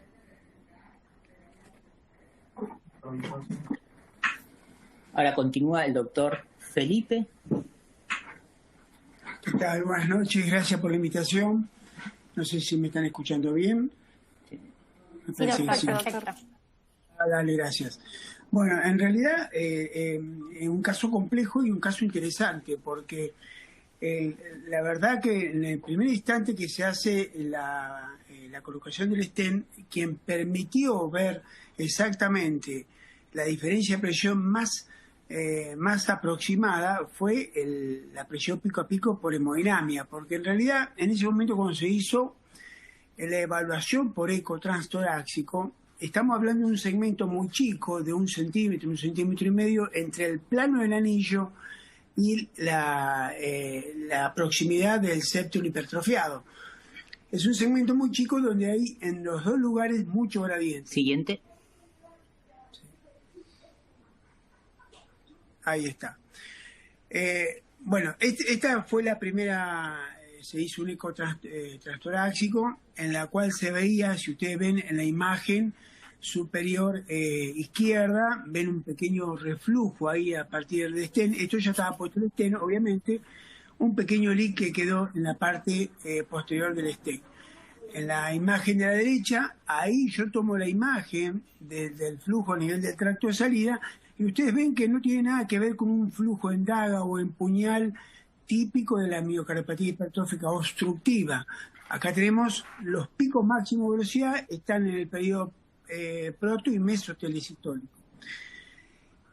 Ahora continúa el doctor Felipe. ¿Qué tal? Buenas noches, gracias por la invitación. No sé si me están escuchando bien. Sí, doctor. Dale, gracias. Bueno, en realidad es un caso complejo y un caso interesante, porque la verdad que en el primer instante que se hace la colocación del stent, quien permitió ver exactamente la diferencia de presión más aproximada fue la presión pico a pico por hemodinamia, porque en realidad en ese momento cuando se hizo la evaluación por eco transtorácico, estamos hablando de un segmento muy chico, de 1 centímetro, 1,5 centímetros, entre el plano del anillo y la proximidad del septum hipertrofiado. Es un segmento muy chico donde hay en los dos lugares mucho gradiente. Siguiente. Ahí está. Bueno, esta fue la primera, se hizo un eco transtorácico en la cual se veía, si ustedes ven en la imagen, superior izquierda, ven un pequeño reflujo ahí a partir del estén. Esto ya estaba puesto el estén, obviamente, un pequeño leak que quedó en la parte posterior del estén. En la imagen de la derecha, ahí yo tomo la imagen del flujo a nivel del tracto de salida y ustedes ven que no tiene nada que ver con un flujo en daga o en puñal típico de la miocardiopatía hipertrófica obstructiva. Acá tenemos los picos máximos de velocidad, están en el periodo proto y mesotelesistólico.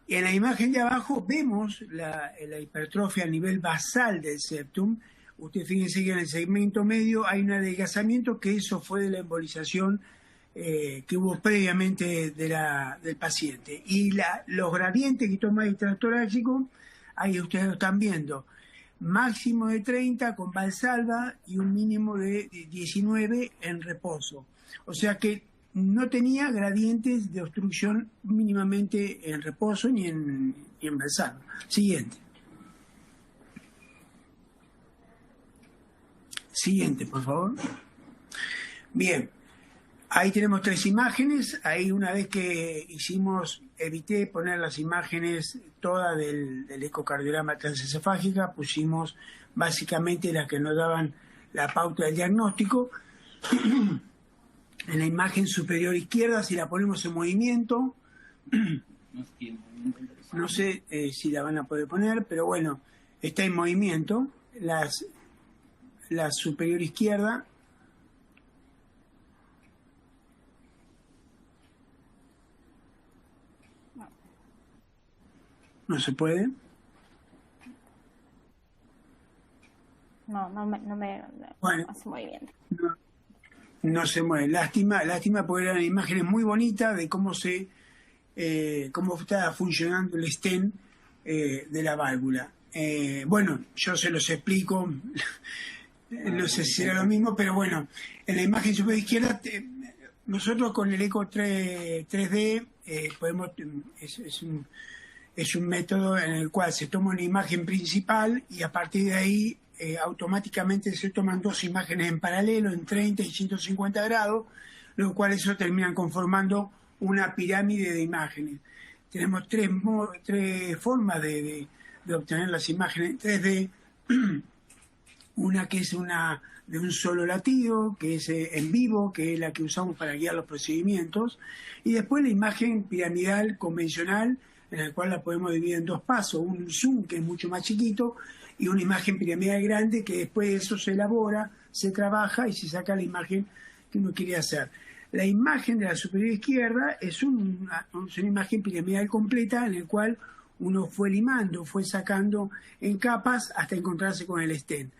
En la imagen de abajo vemos la hipertrofia a nivel basal del septum. Ustedes fíjense que en el segmento medio hay un adelgazamiento, que eso fue de la embolización que hubo previamente del paciente. Y los gradientes que toma el transtorácico, ahí ustedes lo están viendo. Máximo de 30 con Valsalva y un mínimo de 19 en reposo. O sea que no tenía gradientes de obstrucción mínimamente en reposo ni en Valsalva. Siguiente. Siguiente, por favor. Bien, ahí tenemos 3 imágenes. Ahí una vez que evité poner las imágenes todas del ecocardiograma transesofágica, pusimos básicamente las que nos daban la pauta del diagnóstico. En la imagen superior izquierda, si la ponemos en movimiento, no sé si la van a poder poner, pero bueno, está en movimiento. La superior izquierda, no se puede. No se mueve bien. No se mueve. Lástima porque eran imágenes muy bonitas de cómo está funcionando el stent de la válvula. Bueno, yo se los explico. No sé si será lo mismo, pero bueno, en la imagen superior izquierda, nosotros con el eco 3D podemos, es un método en el cual se toma una imagen principal y a partir de ahí automáticamente se toman 2 imágenes en paralelo en 30 y 150 grados, lo cual eso terminan conformando una pirámide de imágenes. Tenemos tres formas de obtener las imágenes en 3D. Una que es de un solo latido, que es en vivo, que es la que usamos para guiar los procedimientos, y después la imagen piramidal convencional, en la cual la podemos dividir en 2 pasos, un zoom que es mucho más chiquito, y una imagen piramidal grande, que después de eso se elabora, se trabaja y se saca la imagen que uno quiere hacer. La imagen de la superior izquierda es una imagen piramidal completa, en la cual uno fue limando, fue sacando en capas hasta encontrarse con el stent.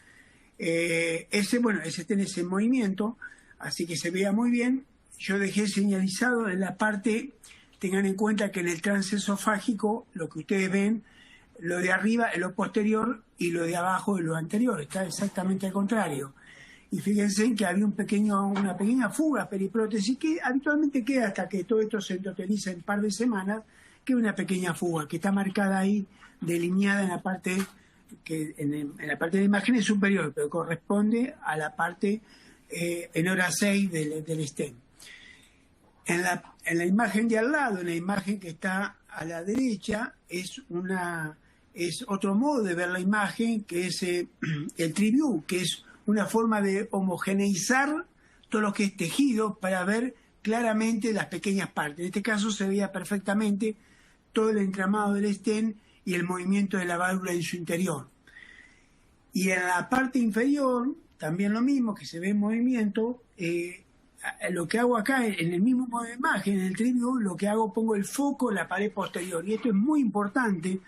Ese stent es en movimiento, así que se vea muy bien. Yo dejé señalizado en la parte, tengan en cuenta que en el transesofágico lo que ustedes ven, lo de arriba es lo posterior y lo de abajo es lo anterior, está exactamente al contrario. Y fíjense que había una pequeña fuga periprótesis que habitualmente queda hasta que todo esto se endoteliza en un par de semanas, que es una pequeña fuga que está marcada ahí, delineada en la parte en la parte de la imagen es superior, pero corresponde a la parte en hora 6 del stent. En la imagen de al lado, en la imagen que está a la derecha, es otro modo de ver la imagen, que es el triview, que es una forma de homogeneizar todo lo que es tejido para ver claramente las pequeñas partes. En este caso se veía perfectamente todo el entramado del stent y el movimiento de la válvula en su interior. Y en la parte inferior, también lo mismo, que se ve en movimiento. Lo que hago acá, en el mismo modo de imagen, en el triview, lo que hago, pongo el foco en la pared posterior. Y esto es muy importante,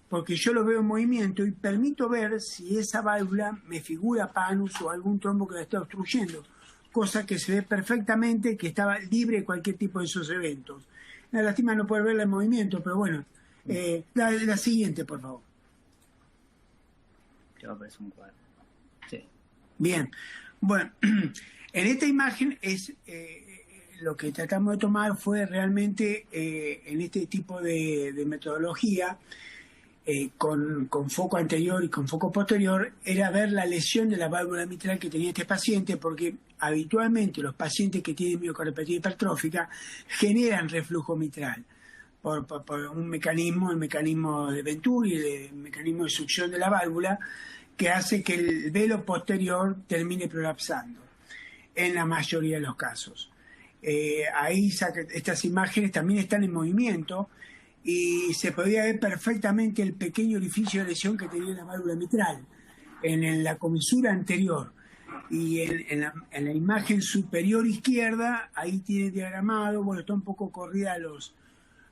porque yo lo veo en movimiento y permito ver si esa válvula me figura panus o algún trombo que la está obstruyendo, cosa que se ve perfectamente, que estaba libre de cualquier tipo de esos eventos. La lástima no poder verla en movimiento, pero bueno. La siguiente, por favor. Te va a aparecer un cuadro. Sí. Bien. Bueno, en esta imagen lo que tratamos de tomar fue realmente en este tipo de metodología con foco anterior y con foco posterior, era ver la lesión de la válvula mitral que tenía este paciente, porque habitualmente los pacientes que tienen miocardiopatía hipertrófica generan reflujo mitral por un mecanismo, el mecanismo de Venturi, el mecanismo de succión de la válvula, que hace que el velo posterior termine prolapsando en la mayoría de los casos. Ahí estas imágenes también están en movimiento y se podía ver perfectamente el pequeño orificio de lesión que tenía la válvula mitral en la comisura anterior. Y en la imagen superior izquierda, ahí tiene diagramado, bueno, está un poco corrida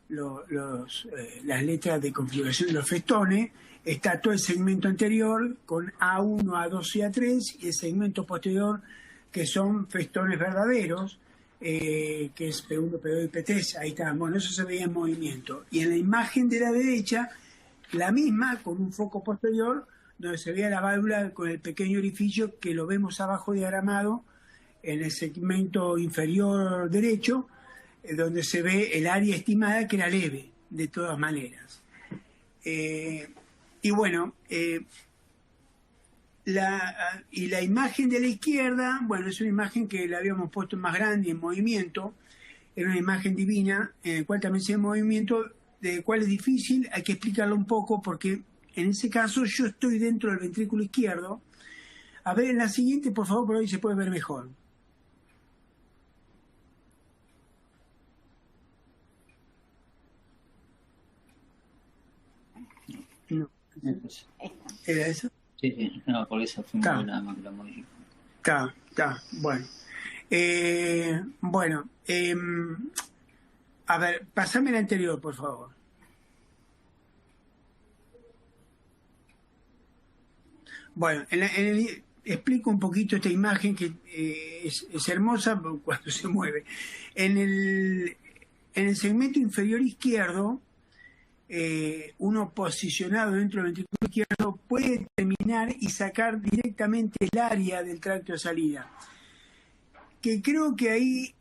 las letras de configuración de los festones, está todo el segmento anterior con A1, A2 y A3, y el segmento posterior que son festones verdaderos, que es P1, P2 y P3, ahí está, bueno, eso se veía en movimiento. Y en la imagen de la derecha, la misma, con un foco posterior, donde se veía la válvula con el pequeño orificio que lo vemos abajo diagramado en el segmento inferior derecho, donde se ve el área estimada que era leve, de todas maneras. Y bueno, la imagen de la izquierda, bueno, es una imagen que la habíamos puesto más grande en movimiento, era una imagen divina, en la cual también se ve movimiento, de cual es difícil, hay que explicarlo un poco, porque en ese caso yo estoy dentro del ventrículo izquierdo. A ver, en la siguiente, por favor, por ahí se puede ver mejor. No. ¿Era eso? Sí, no, por eso fue nada más que lo modificó. Está, bueno. A ver, pasame el anterior, por favor. Bueno, explico un poquito esta imagen que es hermosa cuando se mueve. En el segmento inferior izquierdo, uno posicionado dentro del ventrículo izquierdo puede determinar y sacar directamente el área del tracto de salida. Que creo que ahí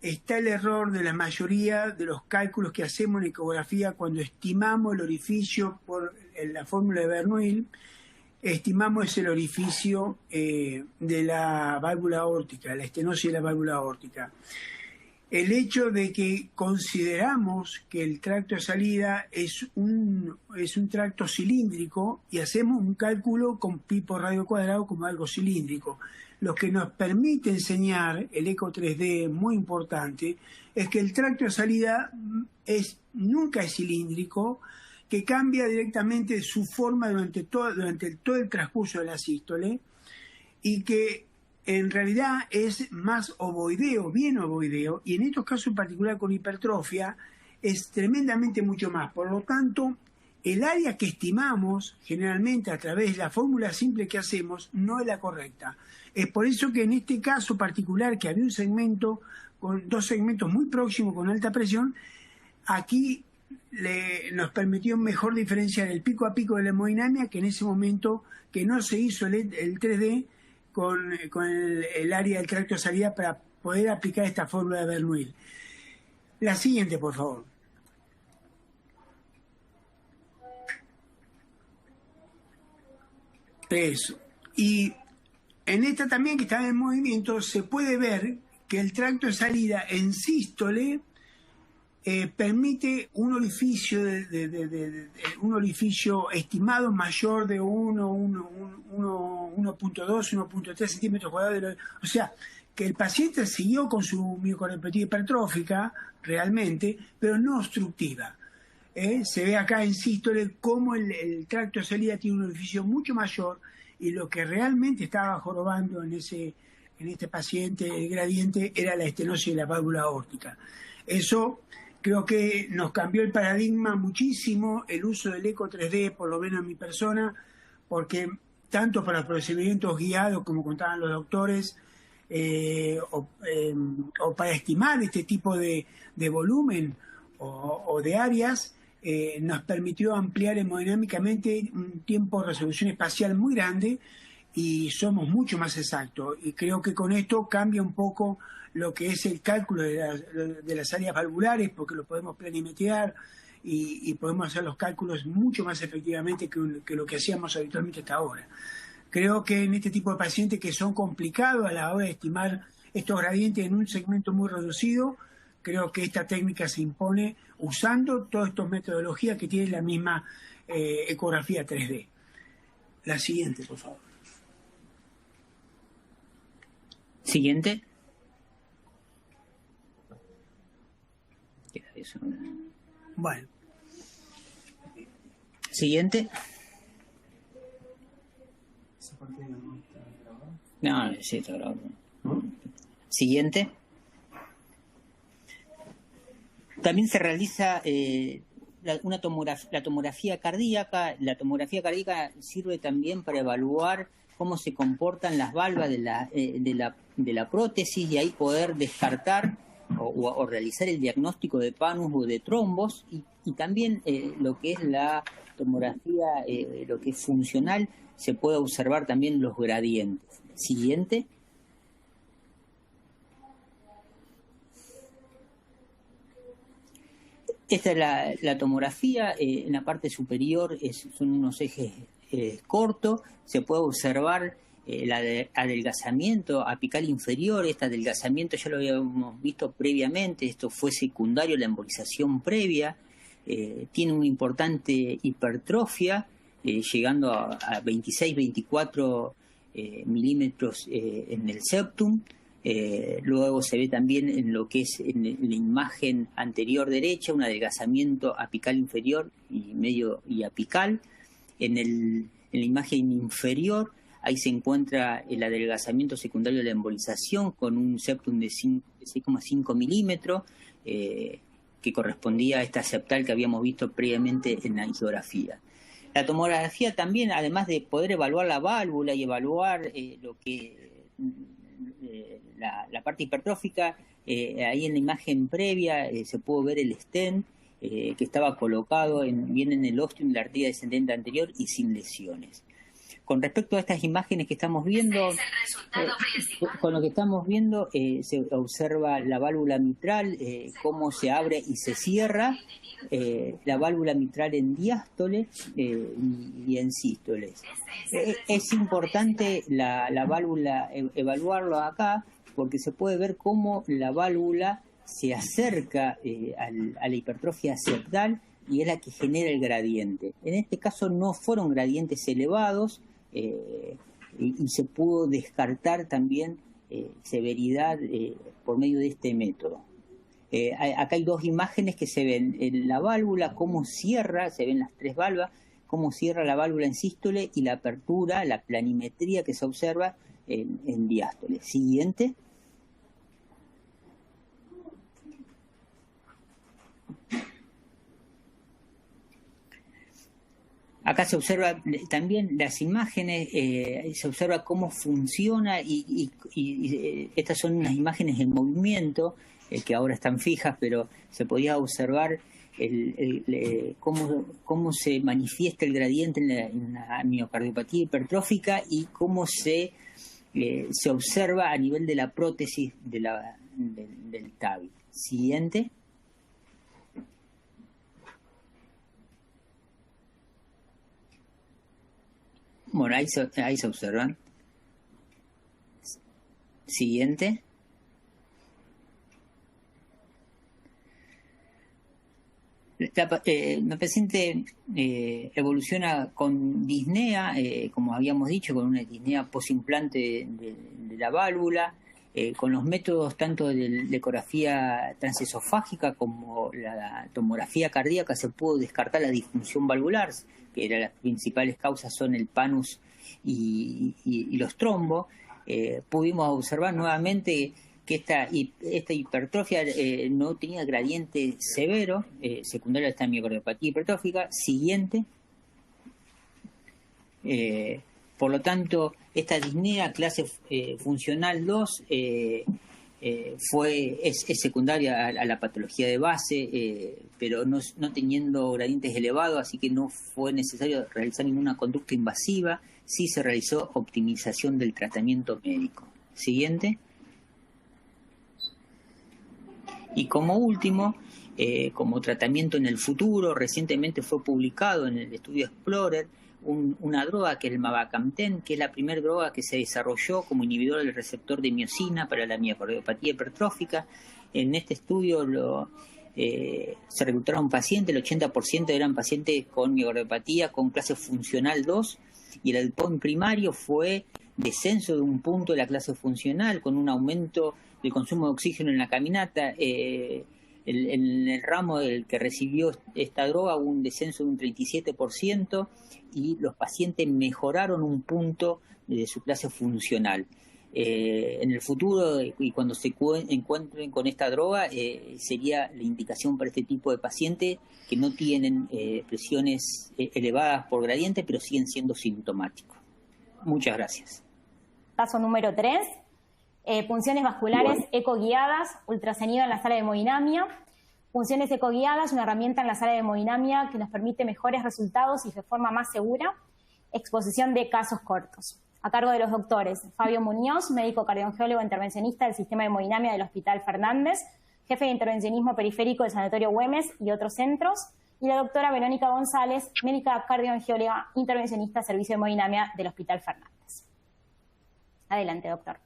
está el error de la mayoría de los cálculos que hacemos en ecografía cuando estimamos el orificio por la fórmula de Bernoulli. Estimamos el orificio de la válvula aórtica, la estenosis de la válvula aórtica. El hecho de que consideramos que el tracto de salida es un tracto cilíndrico y hacemos un cálculo con pi por radio cuadrado como algo cilíndrico. Lo que nos permite enseñar el eco 3D, muy importante, es que el tracto de salida nunca es cilíndrico, que cambia directamente su forma durante todo el transcurso de la sístole y que en realidad es más ovoideo, bien ovoideo, y en estos casos en particular con hipertrofia es tremendamente mucho más. Por lo tanto, el área que estimamos generalmente a través de la fórmula simple que hacemos no es la correcta. Es por eso que en este caso particular, que había un segmento con dos segmentos muy próximos con alta presión, aquí nos permitió mejor diferenciar el pico a pico de la hemodinamia, que en ese momento que no se hizo el 3D con el área del tracto de salida para poder aplicar esta fórmula de Bernoulli. La siguiente, por favor. Eso. Y en esta también, que está en movimiento, se puede ver que el tracto de salida en sístole permite un orificio un orificio estimado mayor de 1.2, 1.3 centímetros cuadrados. O sea, que el paciente siguió con su miocardiopatía hipertrófica realmente, pero no obstructiva. Se ve acá en sístole cómo el tracto de salida tiene un orificio mucho mayor, y lo que realmente estaba jorobando en este paciente, el gradiente, era la estenosis de la válvula aórtica. Eso creo que nos cambió el paradigma muchísimo, el uso del eco 3D, por lo menos en mi persona, porque tanto para los procedimientos guiados, como contaban los doctores, o para estimar este tipo de volumen o de áreas, nos permitió ampliar hemodinámicamente un tiempo de resolución espacial muy grande y somos mucho más exactos. Y creo que con esto cambia un poco lo que es el cálculo de las áreas valvulares, porque lo podemos planimetrar y podemos hacer los cálculos mucho más efectivamente que lo que hacíamos habitualmente hasta ahora. Creo que en este tipo de pacientes que son complicados a la hora de estimar estos gradientes en un segmento muy reducido, creo que esta técnica se impone usando todas estas metodologías que tienen la misma ecografía 3D. La siguiente, por favor. Siguiente. Bueno. Siguiente. No, sí, está grabado. Siguiente. También se realiza la tomografía cardíaca. La tomografía cardíaca sirve también para evaluar cómo se comportan las valvas de la prótesis y ahí poder descartar o realizar el diagnóstico de panus o de trombos y también lo que es la tomografía, lo que es funcional, se puede observar también los gradientes. Siguiente. Esta es la tomografía, en la parte superior son unos ejes cortos, se puede observar el adelgazamiento apical inferior. Este adelgazamiento ya lo habíamos visto previamente, esto fue secundario a la embolización previa, tiene una importante hipertrofia, llegando a 26-24 milímetros en el septum. Luego se ve también en lo que es en la imagen anterior derecha un adelgazamiento apical inferior y medio y apical. En la imagen inferior ahí se encuentra el adelgazamiento secundario de la embolización con un septum de 6,5 milímetros que correspondía a esta septal que habíamos visto previamente en la angiografía. La tomografía también, además de poder evaluar la válvula y evaluar lo que la parte hipertrófica, ahí en la imagen previa se pudo ver el stent que estaba colocado bien en el ostium de la arteria descendente anterior y sin lesiones. Con respecto a estas imágenes que estamos viendo, con lo que estamos viendo se observa la válvula mitral, cómo se abre y se cierra, la válvula mitral en diástole y en sístoles. Es importante la válvula evaluarlo acá porque se puede ver cómo la válvula se acerca a la hipertrofia septal y es la que genera el gradiente. En este caso no fueron gradientes elevados y se pudo descartar también severidad por medio de este método. Acá hay dos imágenes que se ven en la válvula, cómo cierra, se ven las tres valvas, cómo cierra la válvula en sístole y la apertura, la planimetría que se observa en diástole. Siguiente. Acá se observa también las imágenes, se observa cómo funciona y estas son unas imágenes en movimiento que ahora están fijas, pero se podía observar cómo se manifiesta el gradiente en la miocardiopatía hipertrófica y cómo se observa a nivel de la prótesis del TAVI. Siguiente. Bueno, ahí se observan. Siguiente. La paciente evoluciona con disnea, como habíamos dicho, con una disnea posimplante de la válvula, con los métodos tanto de la ecografía transesofágica como la tomografía cardíaca se pudo descartar la disfunción valvular, que las principales causas son el panus y los trombos. Pudimos observar nuevamente que esta hipertrofia no tenía gradiente severo, secundario a esta miocardiopatía hipertrófica. Siguiente. Por lo tanto, esta disnea clase funcional 2 es secundaria a la patología de base, pero no teniendo gradientes elevados, así que no fue necesario realizar ninguna conducta invasiva. Sí se realizó optimización del tratamiento médico. Siguiente. Y como último, como tratamiento en el futuro, recientemente fue publicado en el estudio Explorer una droga que es el mavacamten, que es la primera droga que se desarrolló como inhibidor del receptor de miosina para la miocardiopatía hipertrófica. En este estudio se reclutaron pacientes, el 80% eran pacientes con miocardiopatía con clase funcional 2, y el endpoint primario fue descenso de un punto de la clase funcional con un aumento del consumo de oxígeno en la caminata. En el ramo del que recibió esta droga hubo un descenso de un 37% y los pacientes mejoraron un punto de su clase funcional. En el futuro, y cuando se encuentren con esta droga, sería la indicación para este tipo de pacientes que no tienen presiones elevadas por gradiente, pero siguen siendo sintomáticos. Muchas gracias. Paso número 3. Punciones vasculares ecoguiadas, ultrasonido en la sala de hemodinamia. Funciones ecoguiadas, una herramienta en la sala de hemodinamia que nos permite mejores resultados y de forma más segura. Exposición de casos cortos. A cargo de los doctores Fabio Muñoz, médico cardiólogo intervencionista del sistema de hemodinamia del Hospital Fernández, jefe de intervencionismo periférico del Sanatorio Güemes y otros centros, y la doctora Verónica González, médica cardióloga intervencionista del Servicio de Hemodinamia del Hospital Fernández. Adelante, doctor.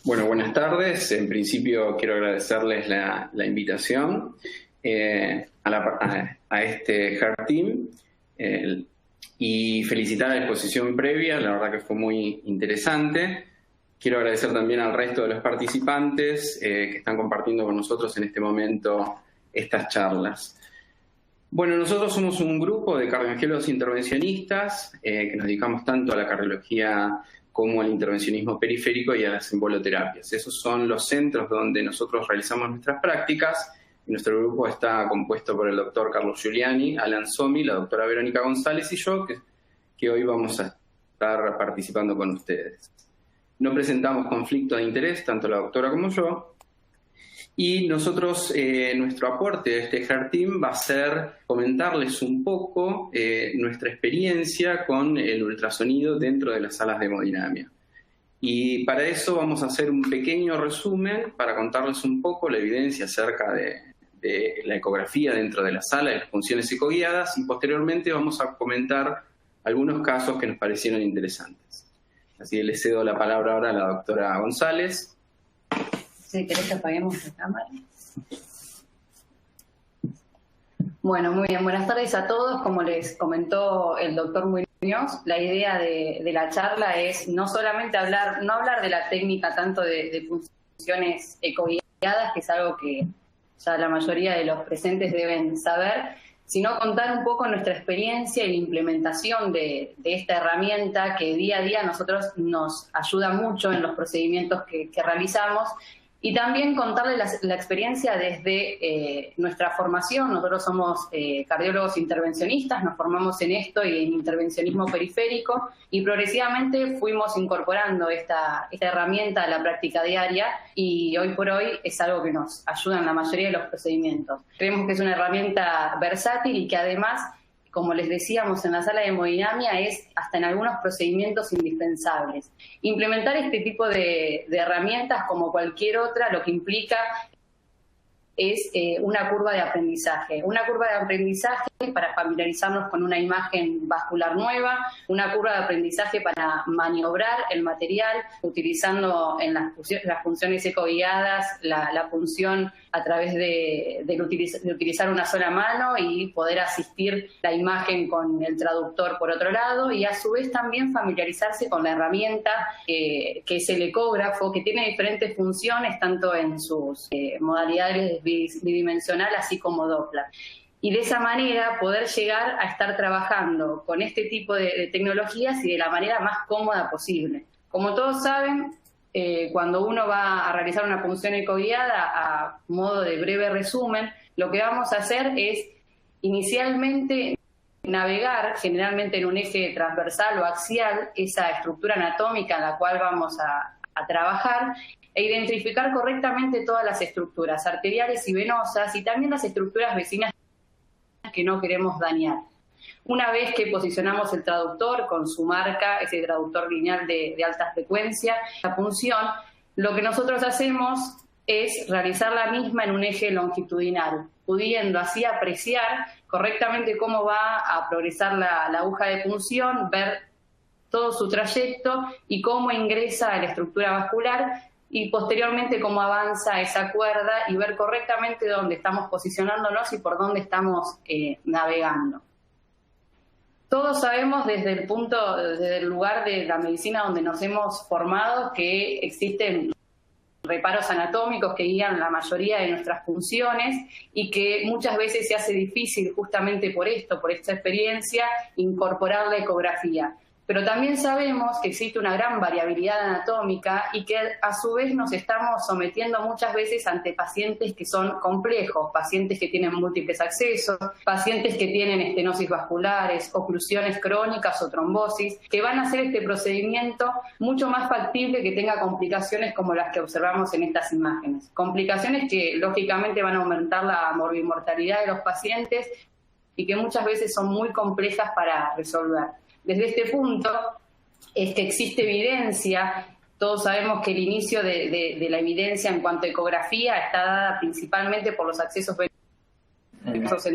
Bueno, buenas tardes. En principio quiero agradecerles la invitación a este Heart Team y felicitar la exposición previa, la verdad que fue muy interesante. Quiero agradecer también al resto de los participantes que están compartiendo con nosotros en este momento estas charlas. Bueno, nosotros somos un grupo de cardiólogos intervencionistas que nos dedicamos tanto a la cardiología como al intervencionismo periférico y a las emboloterapias. Esos son los centros donde nosotros realizamos nuestras prácticas. Nuestro grupo está compuesto por el doctor Carlos Giuliani, Alan Somi, la doctora Verónica González y yo, que hoy vamos a estar participando con ustedes. No presentamos conflicto de interés, tanto la doctora como yo, y nosotros, nuestro aporte a este Heart Team va a ser comentarles un poco nuestra experiencia con el ultrasonido dentro de las salas de hemodinamia. Y para eso vamos a hacer un pequeño resumen para contarles un poco la evidencia acerca de la ecografía dentro de la sala, de las funciones ecoguiadas, y posteriormente vamos a comentar algunos casos que nos parecieron interesantes. Así que le cedo la palabra ahora a la doctora González. Si querés que apaguemos la cámara. Bueno, muy bien. Buenas tardes a todos. Como les comentó el doctor Muñoz, la idea de la charla es no solamente no hablar de la técnica tanto de funciones ecoguiadas, que es algo que ya la mayoría de los presentes deben saber, sino contar un poco nuestra experiencia y la implementación de esta herramienta que día a día a nosotros nos ayuda mucho en los procedimientos que realizamos. Y también contarles la experiencia desde nuestra formación. Nosotros somos cardiólogos intervencionistas, nos formamos en esto y en intervencionismo periférico, y progresivamente fuimos incorporando esta herramienta a la práctica diaria, y hoy por hoy es algo que nos ayuda en la mayoría de los procedimientos. Creemos que es una herramienta versátil y que además, como les decíamos en la sala de hemodinamia, es hasta en algunos procedimientos indispensables. Implementar este tipo de herramientas, como cualquier otra, lo que implica es una curva de aprendizaje. Una curva de aprendizaje para familiarizarnos con una imagen vascular nueva, una curva de aprendizaje para maniobrar el material, utilizando en las funciones ecoguiadas la función a través de utilizar una sola mano y poder asistir la imagen con el traductor por otro lado, y a su vez también familiarizarse con la herramienta que es el ecógrafo, que tiene diferentes funciones, tanto en sus modalidades bidimensional así como Doppler. Y de esa manera poder llegar a estar trabajando con este tipo de tecnologías y de la manera más cómoda posible. Como todos saben, cuando uno va a realizar una punción ecoguiada, a modo de breve resumen, lo que vamos a hacer es inicialmente navegar, generalmente en un eje transversal o axial, esa estructura anatómica en la cual vamos a trabajar, e identificar correctamente todas las estructuras arteriales y venosas, y también las estructuras vecinas que no queremos dañar. Una vez que posicionamos el traductor con su marca, ese traductor lineal de alta frecuencia, la punción, lo que nosotros hacemos es realizar la misma en un eje longitudinal, pudiendo así apreciar correctamente cómo va a progresar la aguja de punción, ver todo su trayecto y cómo ingresa a la estructura vascular y posteriormente cómo avanza esa cuerda y ver correctamente dónde estamos posicionándonos y por dónde estamos navegando. Todos sabemos desde el lugar de la medicina donde nos hemos formado que existen reparos anatómicos que guían la mayoría de nuestras funciones y que muchas veces se hace difícil justamente por esta experiencia, incorporar la ecografía. Pero también sabemos que existe una gran variabilidad anatómica y que a su vez nos estamos sometiendo muchas veces ante pacientes que son complejos, pacientes que tienen múltiples accesos, pacientes que tienen estenosis vasculares, oclusiones crónicas o trombosis, que van a hacer este procedimiento mucho más factible que tenga complicaciones como las que observamos en estas imágenes. Complicaciones que lógicamente van a aumentar la morbimortalidad de los pacientes y que muchas veces son muy complejas para resolver. Desde este punto es que existe evidencia, todos sabemos que el inicio de la evidencia en cuanto a ecografía está dada principalmente por los accesos venosos.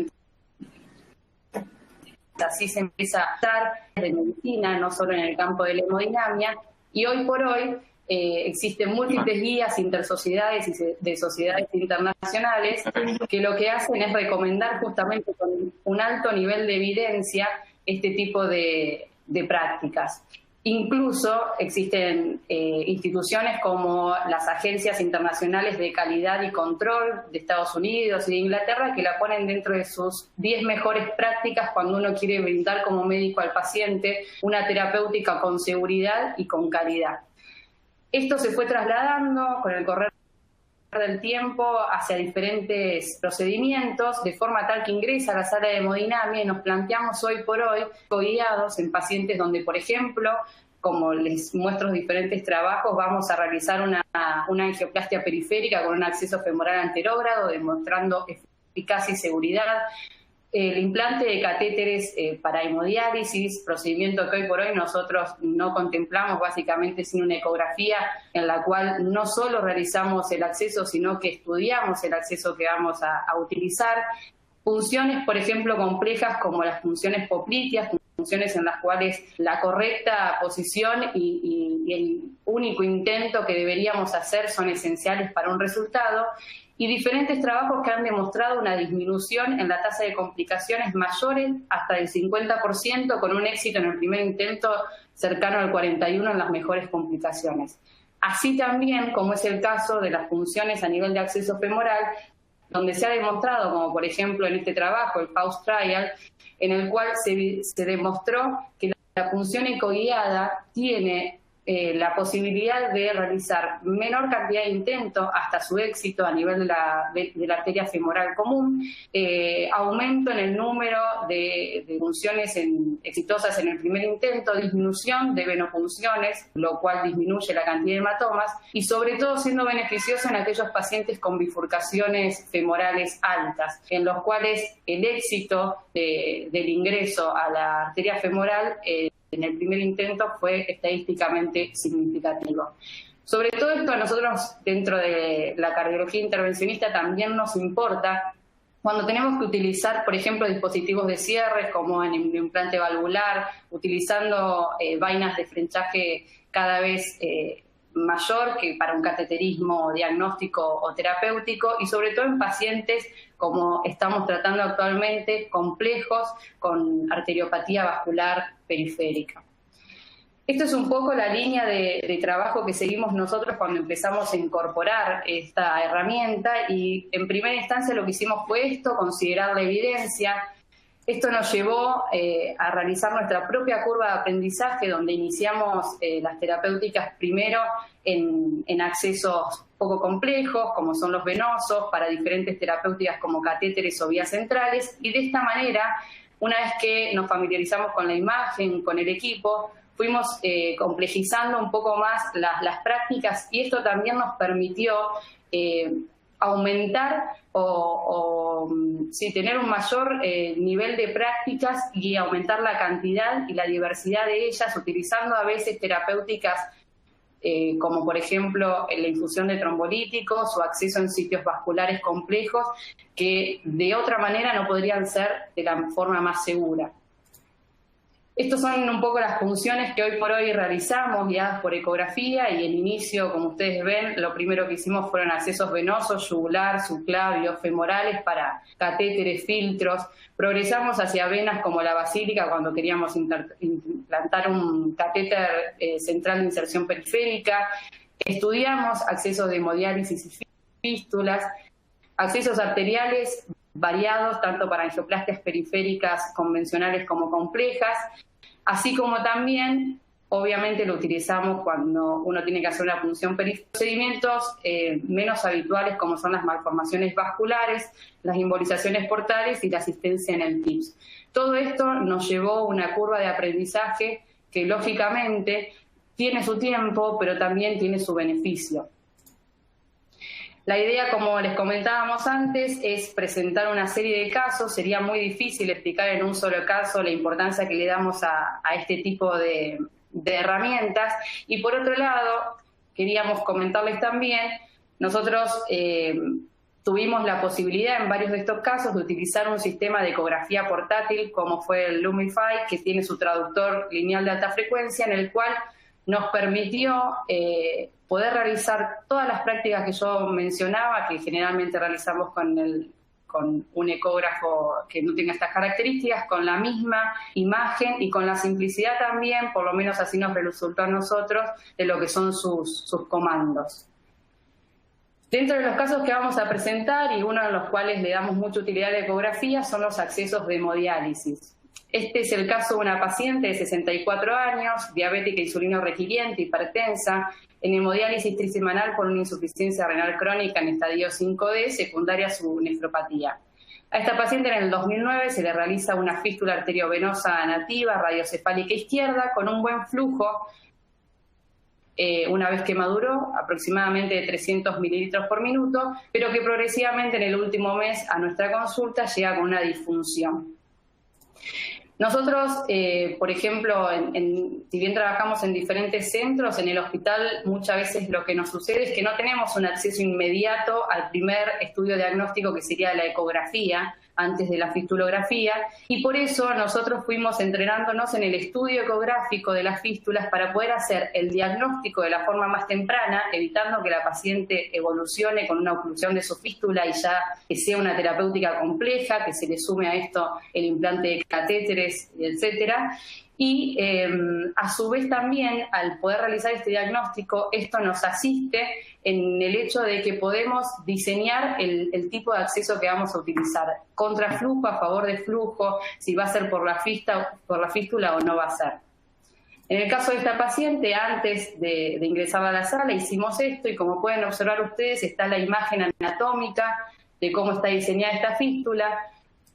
Así se empieza a estar de medicina, no solo en el campo de la hemodinamia, y hoy por hoy existen múltiples guías intersociedades y de sociedades internacionales que lo que hacen es recomendar justamente con un alto nivel de evidencia este tipo de prácticas. Incluso existen instituciones como las agencias internacionales de calidad y control de Estados Unidos y de Inglaterra que la ponen dentro de sus 10 mejores prácticas cuando uno quiere brindar como médico al paciente una terapéutica con seguridad y con calidad. Esto se fue trasladando con el correr del tiempo hacia diferentes procedimientos, de forma tal que ingresa a la sala de hemodinamia y nos planteamos hoy por hoy guiados en pacientes donde, por ejemplo, como les muestro diferentes trabajos, vamos a realizar una angioplastia periférica con un acceso femoral anterógrado, demostrando eficacia y seguridad. El implante de catéteres para hemodiálisis, procedimiento que hoy por hoy nosotros no contemplamos básicamente sin una ecografía en la cual no solo realizamos el acceso, sino que estudiamos el acceso que vamos a utilizar. Funciones, por ejemplo, complejas como las funciones popliteas, funciones en las cuales la correcta posición y el único intento que deberíamos hacer son esenciales para un resultado. Y diferentes trabajos que han demostrado una disminución en la tasa de complicaciones mayores hasta del 50%, con un éxito en el primer intento cercano al 41% en las mejores complicaciones. Así también, como es el caso de las funciones a nivel de acceso femoral, donde se ha demostrado, como por ejemplo en este trabajo, el Faust Trial, en el cual se demostró que la función ecoguiada tiene la posibilidad de realizar menor cantidad de intentos hasta su éxito a nivel de la arteria femoral común, aumento en el número de funciones exitosas en el primer intento, disminución de venopunciones, lo cual disminuye la cantidad de hematomas y sobre todo siendo beneficioso en aquellos pacientes con bifurcaciones femorales altas, en los cuales el éxito del ingreso a la arteria femoral en el primer intento fue estadísticamente significativo. Sobre todo esto a nosotros dentro de la cardiología intervencionista también nos importa cuando tenemos que utilizar, por ejemplo, dispositivos de cierre como en el implante valvular, utilizando vainas de frenchaje cada vez mayor que para un cateterismo diagnóstico o terapéutico y sobre todo en pacientes como estamos tratando actualmente, complejos con arteriopatía vascular periférica. Esto es un poco la línea de trabajo que seguimos nosotros cuando empezamos a incorporar esta herramienta y en primera instancia lo que hicimos fue esto, considerar la evidencia. Esto nos llevó a realizar nuestra propia curva de aprendizaje, donde iniciamos las terapéuticas primero en accesos poco complejos, como son los venosos, para diferentes terapéuticas como catéteres o vías centrales, y de esta manera, una vez que nos familiarizamos con la imagen, con el equipo, fuimos complejizando un poco más las prácticas, y esto también nos permitió aumentar tener un mayor nivel de prácticas y aumentar la cantidad y la diversidad de ellas, utilizando a veces terapéuticas como por ejemplo la infusión de trombolíticos o acceso en sitios vasculares complejos que de otra manera no podrían ser de la forma más segura. Estas son un poco las funciones que hoy por hoy realizamos guiadas por ecografía, y el inicio, como ustedes ven, lo primero que hicimos fueron accesos venosos, yugular, subclavio, femorales para catéteres, filtros. Progresamos hacia venas como la basílica cuando queríamos implantar un catéter central de inserción periférica. Estudiamos accesos de hemodiálisis y fístulas, accesos arteriales variados, tanto para angioplastias periféricas convencionales como complejas, así como también, obviamente, lo utilizamos cuando uno tiene que hacer una punción periférica. Procedimientos menos habituales como son las malformaciones vasculares, las embolizaciones portales y la asistencia en el TIPS. Todo esto nos llevó a una curva de aprendizaje que, lógicamente, tiene su tiempo, pero también tiene su beneficio. La idea, como les comentábamos antes, es presentar una serie de casos. Sería muy difícil explicar en un solo caso la importancia que le damos a este tipo de herramientas. Y por otro lado, queríamos comentarles también, nosotros tuvimos la posibilidad en varios de estos casos de utilizar un sistema de ecografía portátil como fue el Lumify, que tiene su traductor lineal de alta frecuencia, en el cual nos permitió poder realizar todas las prácticas que yo mencionaba, que generalmente realizamos con un ecógrafo que no tenga estas características, con la misma imagen y con la simplicidad también, por lo menos así nos resultó a nosotros, de lo que son sus comandos. Dentro de los casos que vamos a presentar, y uno de los cuales le damos mucha utilidad a la ecografía, son los accesos de hemodiálisis. Este es el caso de una paciente de 64 años, diabética insulino requiriente, hipertensa, en hemodiálisis trisemanal por una insuficiencia renal crónica en estadio 5D, secundaria a su nefropatía. A esta paciente en el 2009 se le realiza una fístula arteriovenosa nativa radiocefálica izquierda con un buen flujo, una vez que maduró, aproximadamente de 300 mililitros por minuto, pero que progresivamente en el último mes a nuestra consulta llega con una disfunción. Nosotros, por ejemplo, si bien trabajamos en diferentes centros, en el hospital muchas veces lo que nos sucede es que no tenemos un acceso inmediato al primer estudio diagnóstico, que sería la ecografía, antes de la fistulografía, y por eso nosotros fuimos entrenándonos en el estudio ecográfico de las fístulas para poder hacer el diagnóstico de la forma más temprana, evitando que la paciente evolucione con una oclusión de su fístula y ya que sea una terapéutica compleja, que se le sume a esto el implante de catéteres, etcétera. Y a su vez también, al poder realizar este diagnóstico, esto nos asiste en el hecho de que podemos diseñar el tipo de acceso que vamos a utilizar. Contraflujo, a favor de flujo, si va a ser por la fístula o no va a ser. En el caso de esta paciente, antes de ingresar a la sala, hicimos esto y como pueden observar ustedes, está la imagen anatómica de cómo está diseñada esta fístula.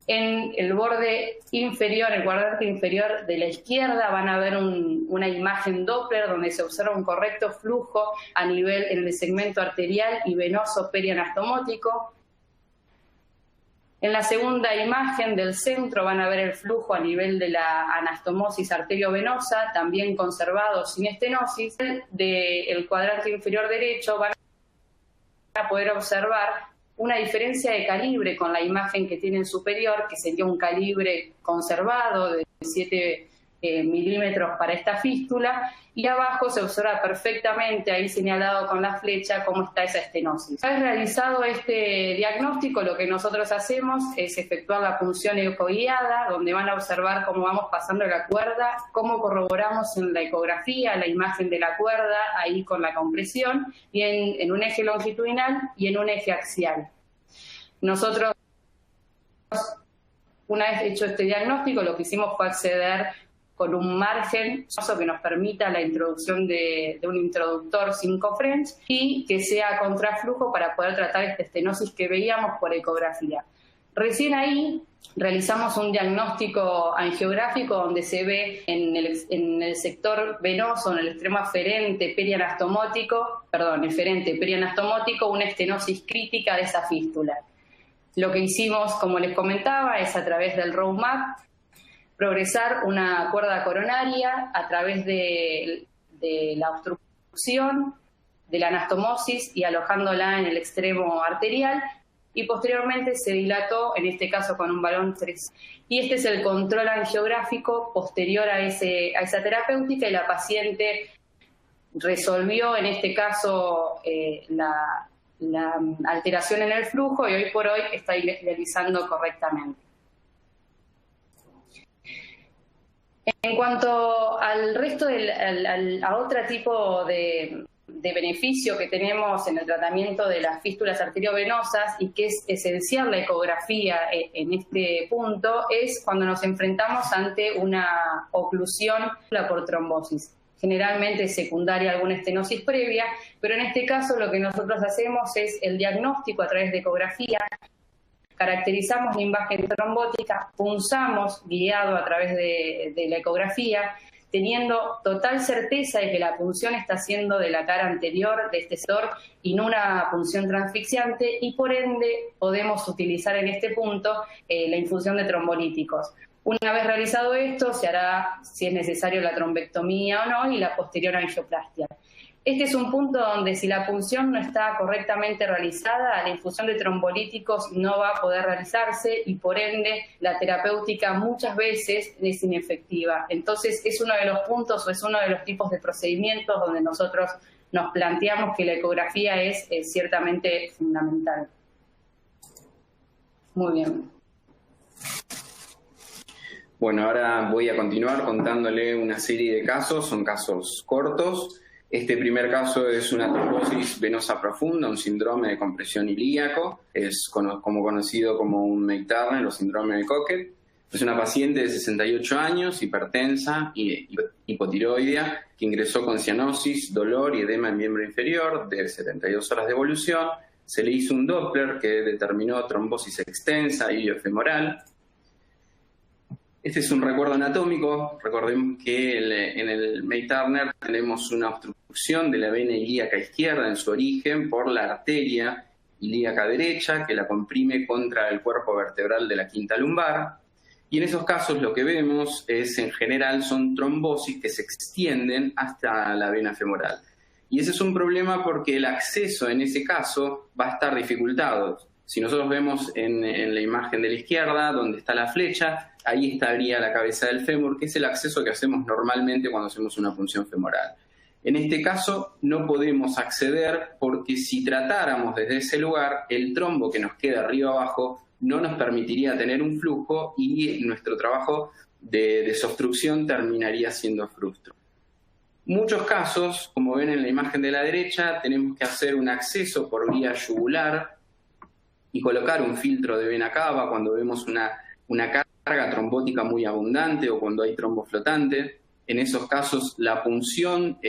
En el borde inferior, el cuadrante inferior de la izquierda, van a ver una imagen Doppler donde se observa un correcto flujo a nivel en el segmento arterial y venoso perianastomótico. En la segunda imagen del centro van a ver el flujo a nivel de la anastomosis arteriovenosa, también conservado sin estenosis. Del cuadrante inferior derecho van a poder observar una diferencia de calibre con la imagen que tienen superior, que sería un calibre conservado de 7 milímetros para esta fístula, y abajo se observa perfectamente, ahí señalado con la flecha, cómo está esa estenosis. Una vez realizado este diagnóstico, lo que nosotros hacemos es efectuar la punción ecoguiada, donde van a observar cómo vamos pasando la cuerda, cómo corroboramos en la ecografía la imagen de la cuerda, ahí con la compresión, y en un eje longitudinal y en un eje axial. Nosotros, una vez hecho este diagnóstico, lo que hicimos fue acceder con un margen que nos permita la introducción de un introductor 5 French y que sea contraflujo para poder tratar esta estenosis que veíamos por ecografía. Recién ahí realizamos un diagnóstico angiográfico donde se ve en el sector venoso, en el extremo eferente perianastomótico, una estenosis crítica de esa fístula. Lo que hicimos, como les comentaba, es a través del roadmap progresar una cuerda coronaria a través de la obstrucción obstrucción de la anastomosis y alojándola en el extremo arterial, y posteriormente se dilató, en este caso con un balón 3. Y este es el control angiográfico posterior a esa terapéutica, y la paciente resolvió en este caso la alteración en el flujo, y hoy por hoy está dializando correctamente. En cuanto al resto, a otro tipo de beneficio que tenemos en el tratamiento de las fístulas arteriovenosas, y que es esencial la ecografía en este punto, es cuando nos enfrentamos ante una oclusión por trombosis. Generalmente secundaria a alguna estenosis previa, pero en este caso lo que nosotros hacemos es el diagnóstico a través de ecografía. Caracterizamos la imagen trombótica, punzamos guiado a través de la ecografía, teniendo total certeza de que la punción está siendo de la cara anterior de este sector y no una punción transfixiante, y por ende podemos utilizar en este punto la infusión de trombolíticos. Una vez realizado esto, se hará, si es necesario, la trombectomía o no, y la posterior angioplastia. Este es un punto donde, si la punción no está correctamente realizada, la infusión de trombolíticos no va a poder realizarse, y por ende la terapéutica muchas veces es inefectiva. Entonces es uno de los puntos, o es uno de los tipos de procedimientos donde nosotros nos planteamos que la ecografía es ciertamente fundamental. Muy bien. Bueno, ahora voy a continuar contándole una serie de casos, son casos cortos. Este primer caso es una trombosis venosa profunda, un síndrome de compresión ilíaco, es como conocido como un May-Turner o síndrome de Cockett. Es una paciente de 68 años, hipertensa y hipotiroidea, que ingresó con cianosis, dolor y edema en miembro inferior de 72 horas de evolución. Se le hizo un Doppler que determinó trombosis extensa iliofemoral. Este es un recuerdo anatómico. Recordemos que en el May-Turner tenemos una obstrucción de la vena ilíaca izquierda en su origen por la arteria ilíaca derecha, que la comprime contra el cuerpo vertebral de la quinta lumbar. Y en esos casos lo que vemos es, en general, son trombosis que se extienden hasta la vena femoral. Y ese es un problema porque el acceso en ese caso va a estar dificultado. Si nosotros vemos en la imagen de la izquierda, donde está la flecha, ahí estaría la cabeza del fémur, que es el acceso que hacemos normalmente cuando hacemos una punción femoral. En este caso no podemos acceder porque, si tratáramos desde ese lugar, el trombo que nos queda arriba abajo no nos permitiría tener un flujo, y nuestro trabajo de desobstrucción terminaría siendo frustro. Muchos casos, como ven en la imagen de la derecha, tenemos que hacer un acceso por vía yugular y colocar un filtro de vena cava cuando vemos una carga trombótica muy abundante o cuando hay trombo flotante. En esos casos, la punción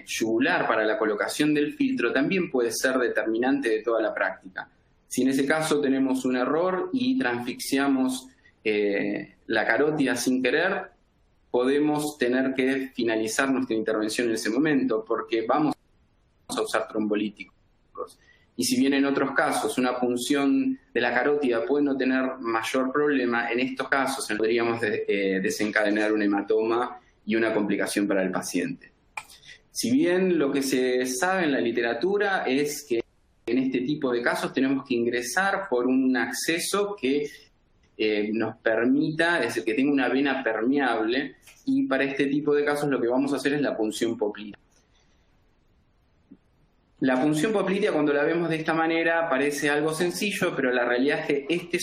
yugular para la colocación del filtro también puede ser determinante de toda la práctica. Si en ese caso tenemos un error y transfixiamos la carótida sin querer, podemos tener que finalizar nuestra intervención en ese momento, porque vamos a usar trombolíticos. Y si bien en otros casos una punción de la carótida puede no tener mayor problema, en estos casos podríamos desencadenar un hematoma y una complicación para el paciente. Si bien lo que se sabe en la literatura es que en este tipo de casos tenemos que ingresar por un acceso que nos permita, es decir, que tenga una vena permeable, y para este tipo de casos lo que vamos a hacer es la punción poplitea. La punción poplitea, cuando la vemos de esta manera, parece algo sencillo, pero la realidad es que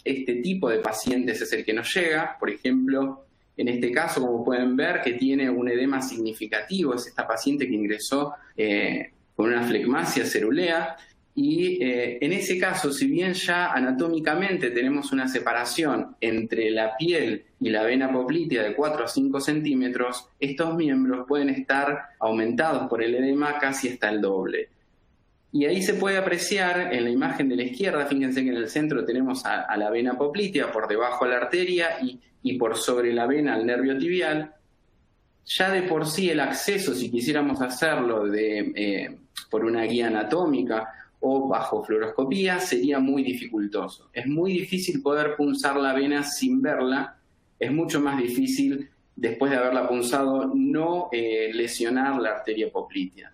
este tipo de pacientes es el que nos llega. Por ejemplo, en este caso, como pueden ver, que tiene un edema significativo, es esta paciente que ingresó con una flegmasia cerulea, y en ese caso, si bien ya anatómicamente tenemos una separación entre la piel y la vena poplitea de 4 a 5 centímetros, estos miembros pueden estar aumentados por el edema casi hasta el doble. Y ahí se puede apreciar en la imagen de la izquierda, fíjense que en el centro tenemos a la vena poplitea, por debajo a la arteria y por sobre la vena al nervio tibial. Ya de por sí el acceso, si quisiéramos hacerlo por una guía anatómica o bajo fluoroscopía, sería muy dificultoso. Es muy difícil poder punzar la vena sin verla, es mucho más difícil después de haberla punzado, no lesionar la arteria poplitea.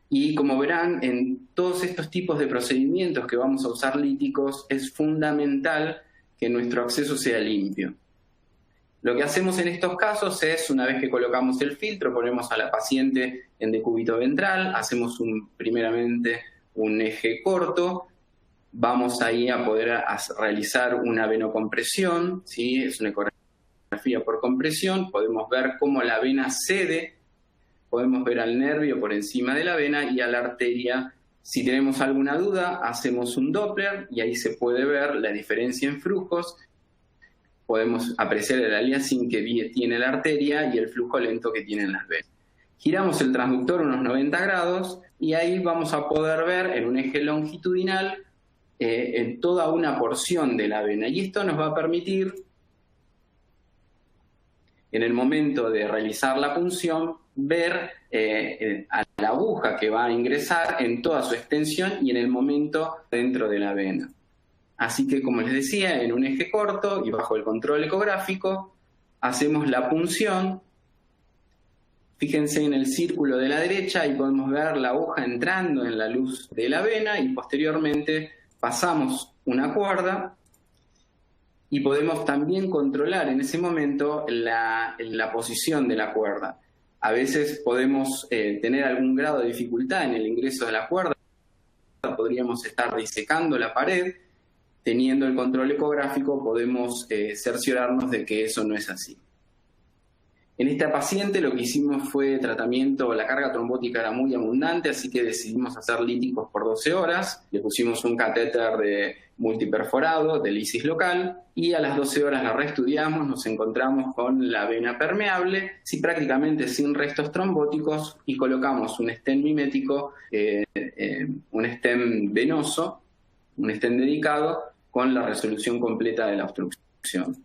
Y como verán, en todos estos tipos de procedimientos que vamos a usar líticos, es fundamental que nuestro acceso sea limpio. Lo que hacemos en estos casos es, una vez que colocamos el filtro, ponemos a la paciente en decúbito ventral, hacemos primeramente un eje corto, vamos ahí a poder realizar una venocompresión, ¿sí? Es una ecografía por compresión, podemos ver cómo la vena cede, podemos ver al nervio por encima de la vena y a la arteria. Si tenemos alguna duda, hacemos un Doppler y ahí se puede ver la diferencia en flujos. Podemos apreciar el aliasing que tiene la arteria y el flujo lento que tienen las venas. Giramos el transductor unos 90 grados y ahí vamos a poder ver en un eje longitudinal en toda una porción de la vena. Y esto nos va a permitir, en el momento de realizar la punción, ver a la aguja que va a ingresar en toda su extensión y en el momento dentro de la vena. Así que, como les decía, en un eje corto y bajo el control ecográfico, hacemos la punción. Fíjense en el círculo de la derecha y podemos ver la aguja entrando en la luz de la vena y posteriormente pasamos una cuerda y podemos también controlar en ese momento la posición de la cuerda. A veces podemos tener algún grado de dificultad en el ingreso de la cuerda, podríamos estar disecando la pared. Teniendo el control ecográfico podemos cerciorarnos de que eso no es así. En esta paciente lo que hicimos fue tratamiento, la carga trombótica era muy abundante, así que decidimos hacer líticos por 12 horas. Le pusimos un catéter de multiperforado de lisis local y a las 12 horas la reestudiamos, nos encontramos con la vena permeable, sí, prácticamente sin restos trombóticos, y colocamos un stent mimético, un stent venoso, un stent dedicado, con la resolución completa de la obstrucción.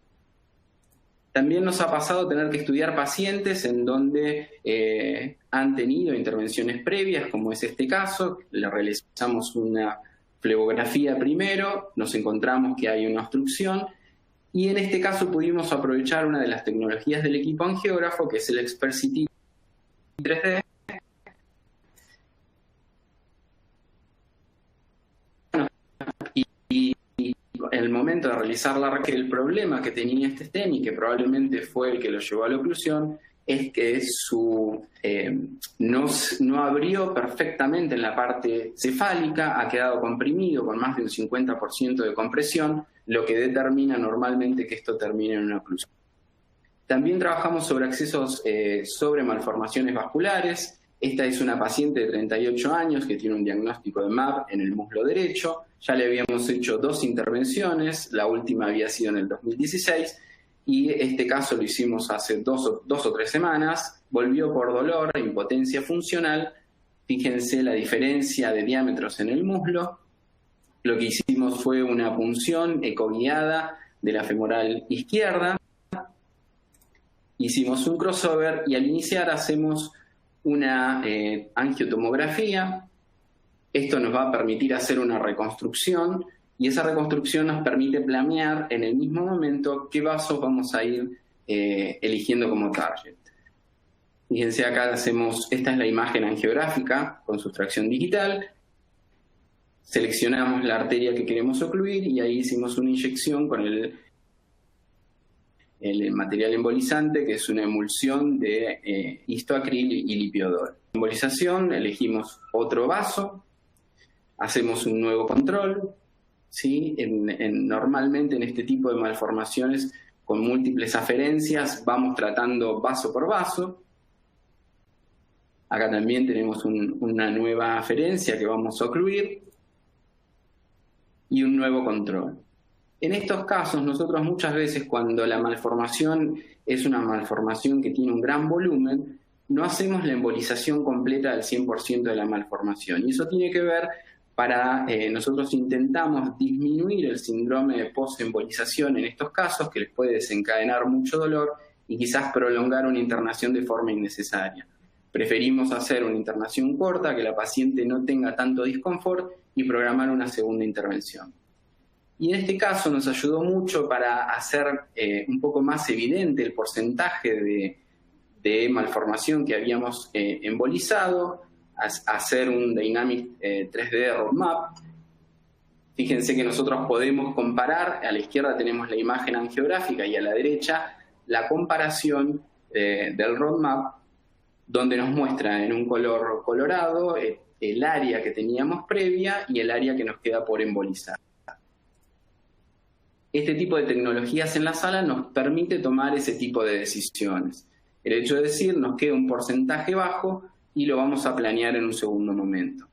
También nos ha pasado tener que estudiar pacientes en donde han tenido intervenciones previas, como es este caso. Le realizamos una flebografía primero, nos encontramos que hay una obstrucción, y en este caso pudimos aprovechar una de las tecnologías del equipo angiógrafo, que es el Expert CT 3D, en el momento de realizar el problema que tenía este stent, y que probablemente fue el que lo llevó a la oclusión, es que no abrió perfectamente en la parte cefálica, ha quedado comprimido con más de un 50% de compresión, lo que determina normalmente que esto termine en una oclusión. También trabajamos sobre accesos sobre malformaciones vasculares. Esta es una paciente de 38 años que tiene un diagnóstico de MAP en el muslo derecho. Ya le habíamos hecho 2 intervenciones, la última había sido en el 2016, y este caso lo hicimos hace 2 o 3 semanas. Volvió por dolor e impotencia funcional. Fíjense la diferencia de diámetros en el muslo. Lo que hicimos fue una punción ecoguiada de la femoral izquierda. Hicimos un crossover y al iniciar hacemos una angiotomografía. Esto nos va a permitir hacer una reconstrucción y esa reconstrucción nos permite planear en el mismo momento qué vasos vamos a ir eligiendo como target. Fíjense acá esta es la imagen angiográfica con sustracción digital. Seleccionamos la arteria que queremos ocluir y ahí hicimos una inyección con el material embolizante, que es una emulsión de histoacril y lipiodol. Embolización, elegimos otro vaso, hacemos un nuevo control, ¿sí? Normalmente en este tipo de malformaciones con múltiples aferencias vamos tratando vaso por vaso. Acá también tenemos una nueva aferencia que vamos a ocluir y un nuevo control. En estos casos, nosotros muchas veces cuando la malformación es una malformación que tiene un gran volumen, no hacemos la embolización completa del 100% de la malformación. Y eso tiene que ver nosotros intentamos disminuir el síndrome de post-embolización en estos casos, que les puede desencadenar mucho dolor y quizás prolongar una internación de forma innecesaria. Preferimos hacer una internación corta, que la paciente no tenga tanto disconfort, y programar una segunda intervención. Y en este caso nos ayudó mucho para hacer un poco más evidente el porcentaje de malformación que habíamos embolizado, hacer un Dynamic 3D Roadmap. Fíjense que nosotros podemos comparar, a la izquierda tenemos la imagen angiográfica y a la derecha la comparación del roadmap, donde nos muestra en un color colorado el área que teníamos previa y el área que nos queda por embolizar. Este tipo de tecnologías en la sala nos permite tomar ese tipo de decisiones. El hecho de decir, nos queda un porcentaje bajo y lo vamos a planear en un segundo momento.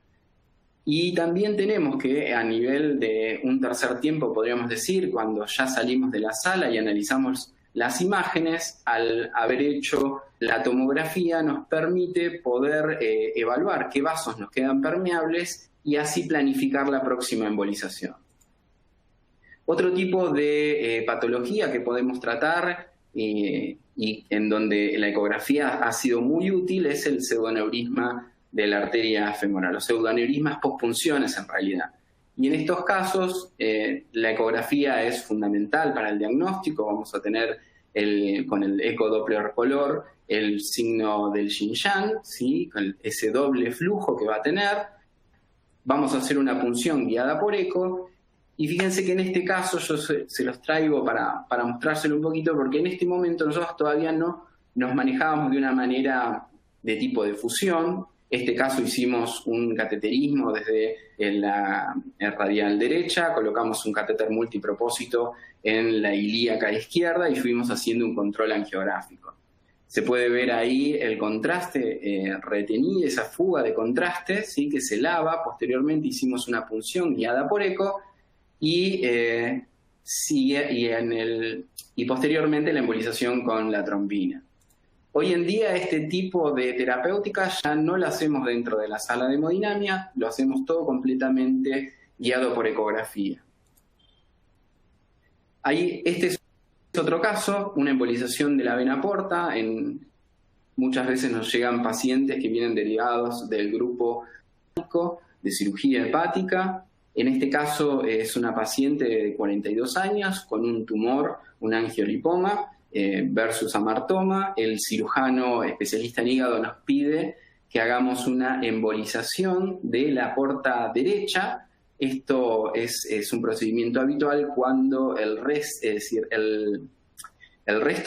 Y también tenemos que, a nivel de un tercer tiempo, podríamos decir, cuando ya salimos de la sala y analizamos las imágenes, al haber hecho la tomografía, nos permite poder evaluar qué vasos nos quedan permeables y así planificar la próxima embolización. Otro tipo de patología que podemos tratar y en donde la ecografía ha sido muy útil es el pseudoneurisma de la arteria femoral, los pseudoneurismas postpunciones en realidad. Y en estos casos la ecografía es fundamental para el diagnóstico. Vamos a tener con el ecodoppler color el signo del Xinjiang, ¿sí? Con ese doble flujo que va a tener. Vamos a hacer una punción guiada por eco. Y fíjense que en este caso yo se los traigo para mostrárselo un poquito, porque en este momento nosotros todavía no nos manejábamos de una manera de tipo de fusión. En este caso hicimos un cateterismo desde la radial derecha, colocamos un catéter multipropósito en la ilíaca izquierda y fuimos haciendo un control angiográfico. Se puede ver ahí el contraste retenido, esa fuga de contraste, ¿sí? Que se lava. Posteriormente hicimos una punción guiada por eco y posteriormente la embolización con la trombina. Hoy en día este tipo de terapéutica ya no la hacemos dentro de la sala de hemodinamia, lo hacemos todo completamente guiado por ecografía. Este es otro caso, una embolización de la vena porta. Muchas veces nos llegan pacientes que vienen derivados del grupo de cirugía hepática. En este caso es una paciente de 42 años con un tumor, un angiolipoma, versus amartoma. El cirujano especialista en hígado nos pide que hagamos una embolización de la porta derecha. Esto es un procedimiento habitual cuando el resto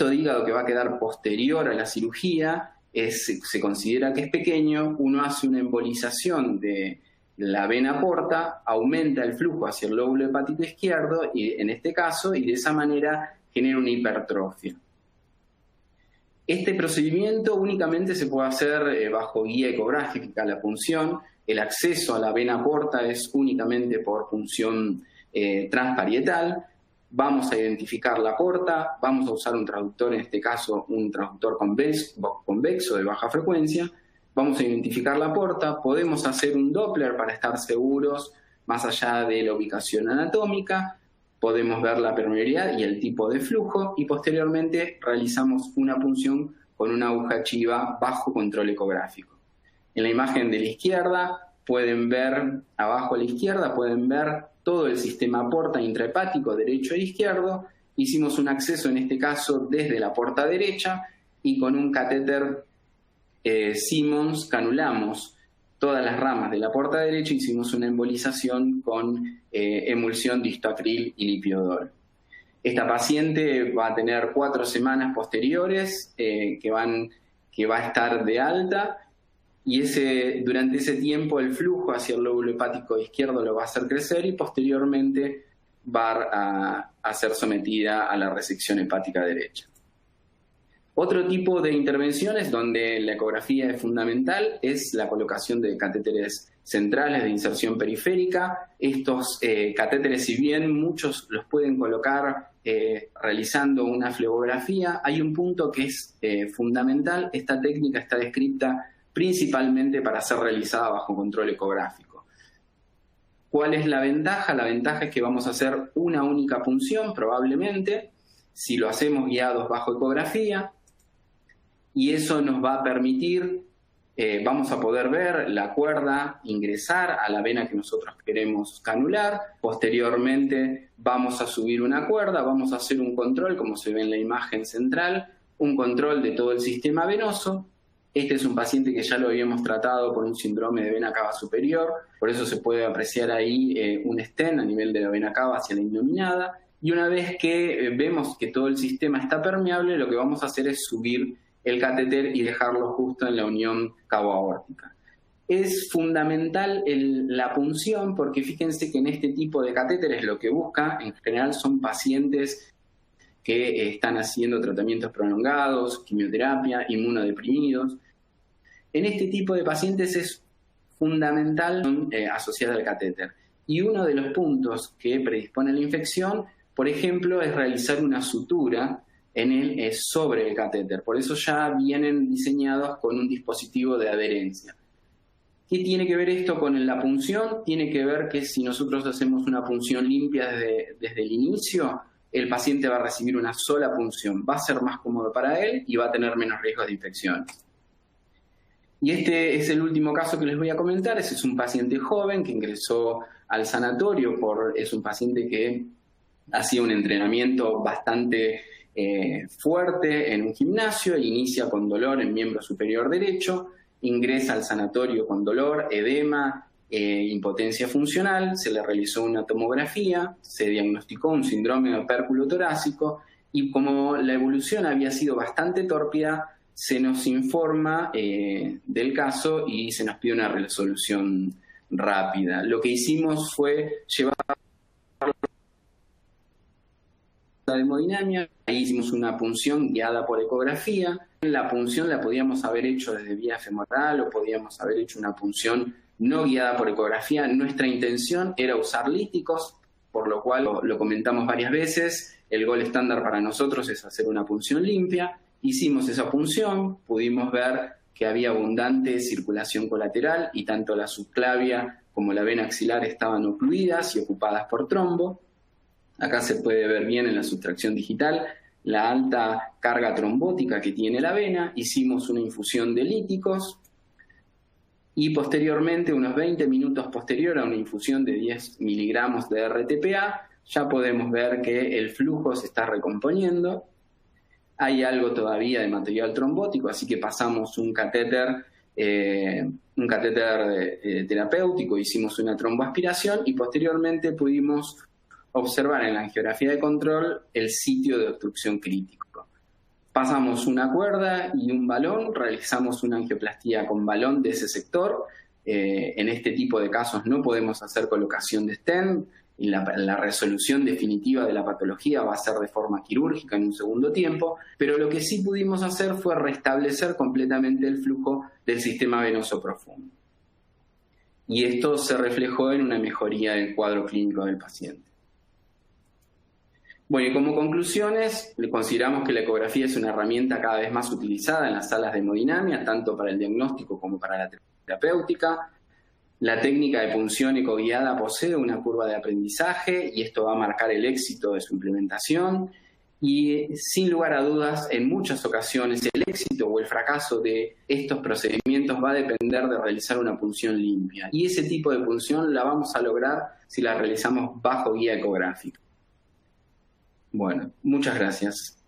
de hígado que va a quedar posterior a la cirugía se considera que es pequeño. Uno hace una embolización de la vena porta, aumenta el flujo hacia el lóbulo hepático izquierdo y en este caso, y de esa manera genera una hipertrofia. Este procedimiento únicamente se puede hacer bajo guía ecográfica, la punción. El acceso a la vena porta es únicamente por punción transparietal. Vamos a identificar la porta, vamos a usar un traductor, en este caso un traductor convexo de baja frecuencia. Vamos a identificar la porta, podemos hacer un Doppler para estar seguros más allá de la ubicación anatómica. Podemos ver la permeabilidad y el tipo de flujo y posteriormente realizamos una punción con una aguja chiva bajo control ecográfico. En la imagen de la izquierda pueden ver, abajo a la izquierda, pueden ver todo el sistema porta intrahepático derecho e izquierdo. Hicimos un acceso en este caso desde la porta derecha y con un catéter Simmons canulamos todas las ramas de la porta derecha, hicimos una embolización con emulsión de histoacril y lipiodol. Esta paciente va a tener 4 semanas posteriores que va a estar de alta y durante ese tiempo el flujo hacia el lóbulo hepático izquierdo lo va a hacer crecer y posteriormente va a ser sometida a la resección hepática derecha. Otro tipo de intervenciones donde la ecografía es fundamental es la colocación de catéteres centrales de inserción periférica. Estos catéteres, si bien muchos los pueden colocar realizando una flebografía, hay un punto que es fundamental. Esta técnica está descrita principalmente para ser realizada bajo control ecográfico. ¿Cuál es la ventaja? La ventaja es que vamos a hacer una única punción probablemente, si lo hacemos guiados bajo ecografía, y eso nos va a permitir vamos a poder ver la cuerda ingresar a la vena que nosotros queremos canular. Posteriormente vamos a subir una cuerda, vamos a hacer un control, como se ve en la imagen central, un control de todo el sistema venoso. Este es un paciente que ya lo habíamos tratado con un síndrome de vena cava superior, por eso se puede apreciar ahí un stent a nivel de la vena cava hacia la innominada. Y una vez que vemos que todo el sistema está permeable, lo que vamos a hacer es subir el catéter y dejarlo justo en la unión cavo-aórtica. Es fundamental la punción porque fíjense que en este tipo de catéteres lo que busca en general son pacientes que están haciendo tratamientos prolongados, quimioterapia, inmunodeprimidos. En este tipo de pacientes es fundamental asociada al catéter. Y uno de los puntos que predispone a la infección, por ejemplo, es realizar una sutura sobre el catéter. Por eso ya vienen diseñados con un dispositivo de adherencia. ¿Qué tiene que ver esto con la punción? Tiene que ver que si nosotros hacemos una punción limpia desde el inicio, el paciente va a recibir una sola punción. Va a ser más cómodo para él y va a tener menos riesgos de infección. Y este es el último caso que les voy a comentar. Ese es un paciente joven que ingresó al sanatorio. Es un paciente que hacía un entrenamiento bastante fuerte en un gimnasio, inicia con dolor en miembro superior derecho, ingresa al sanatorio con dolor, edema, impotencia funcional, se le realizó una tomografía, se diagnosticó un síndrome de opérculo torácico y como la evolución había sido bastante tórpida, se nos informa del caso y se nos pide una resolución rápida. Lo que hicimos fue llevar de hemodinamia, ahí hicimos una punción guiada por ecografía. La punción la podíamos haber hecho desde vía femoral o podíamos haber hecho una punción no guiada por ecografía. Nuestra intención era usar líticos, por lo cual lo comentamos varias veces. El gol estándar para nosotros es hacer una punción limpia. Hicimos esa punción, pudimos ver que había abundante circulación colateral y tanto la subclavia como la vena axilar estaban ocluidas y ocupadas por trombo. Acá se puede ver bien en la sustracción digital la alta carga trombótica que tiene la vena. Hicimos una infusión de líticos y posteriormente, unos 20 minutos posterior a una infusión de 10 miligramos de RTPA, ya podemos ver que el flujo se está recomponiendo. Hay algo todavía de material trombótico, así que pasamos un catéter terapéutico, hicimos una tromboaspiración y posteriormente pudimos observar en la angiografía de control el sitio de obstrucción crítico. Pasamos una cuerda y un balón, realizamos una angioplastía con balón de ese sector. En este tipo de casos no podemos hacer colocación de stent y la resolución definitiva de la patología va a ser de forma quirúrgica en un segundo tiempo, pero lo que sí pudimos hacer fue restablecer completamente el flujo del sistema venoso profundo. Y esto se reflejó en una mejoría del cuadro clínico del paciente. Bueno, y como conclusiones, consideramos que la ecografía es una herramienta cada vez más utilizada en las salas de hemodinamia, tanto para el diagnóstico como para la terapéutica. La técnica de punción ecoguiada posee una curva de aprendizaje y esto va a marcar el éxito de su implementación. Y sin lugar a dudas, en muchas ocasiones el éxito o el fracaso de estos procedimientos va a depender de realizar una punción limpia. Y ese tipo de punción la vamos a lograr si la realizamos bajo guía ecográfica. Bueno, muchas gracias.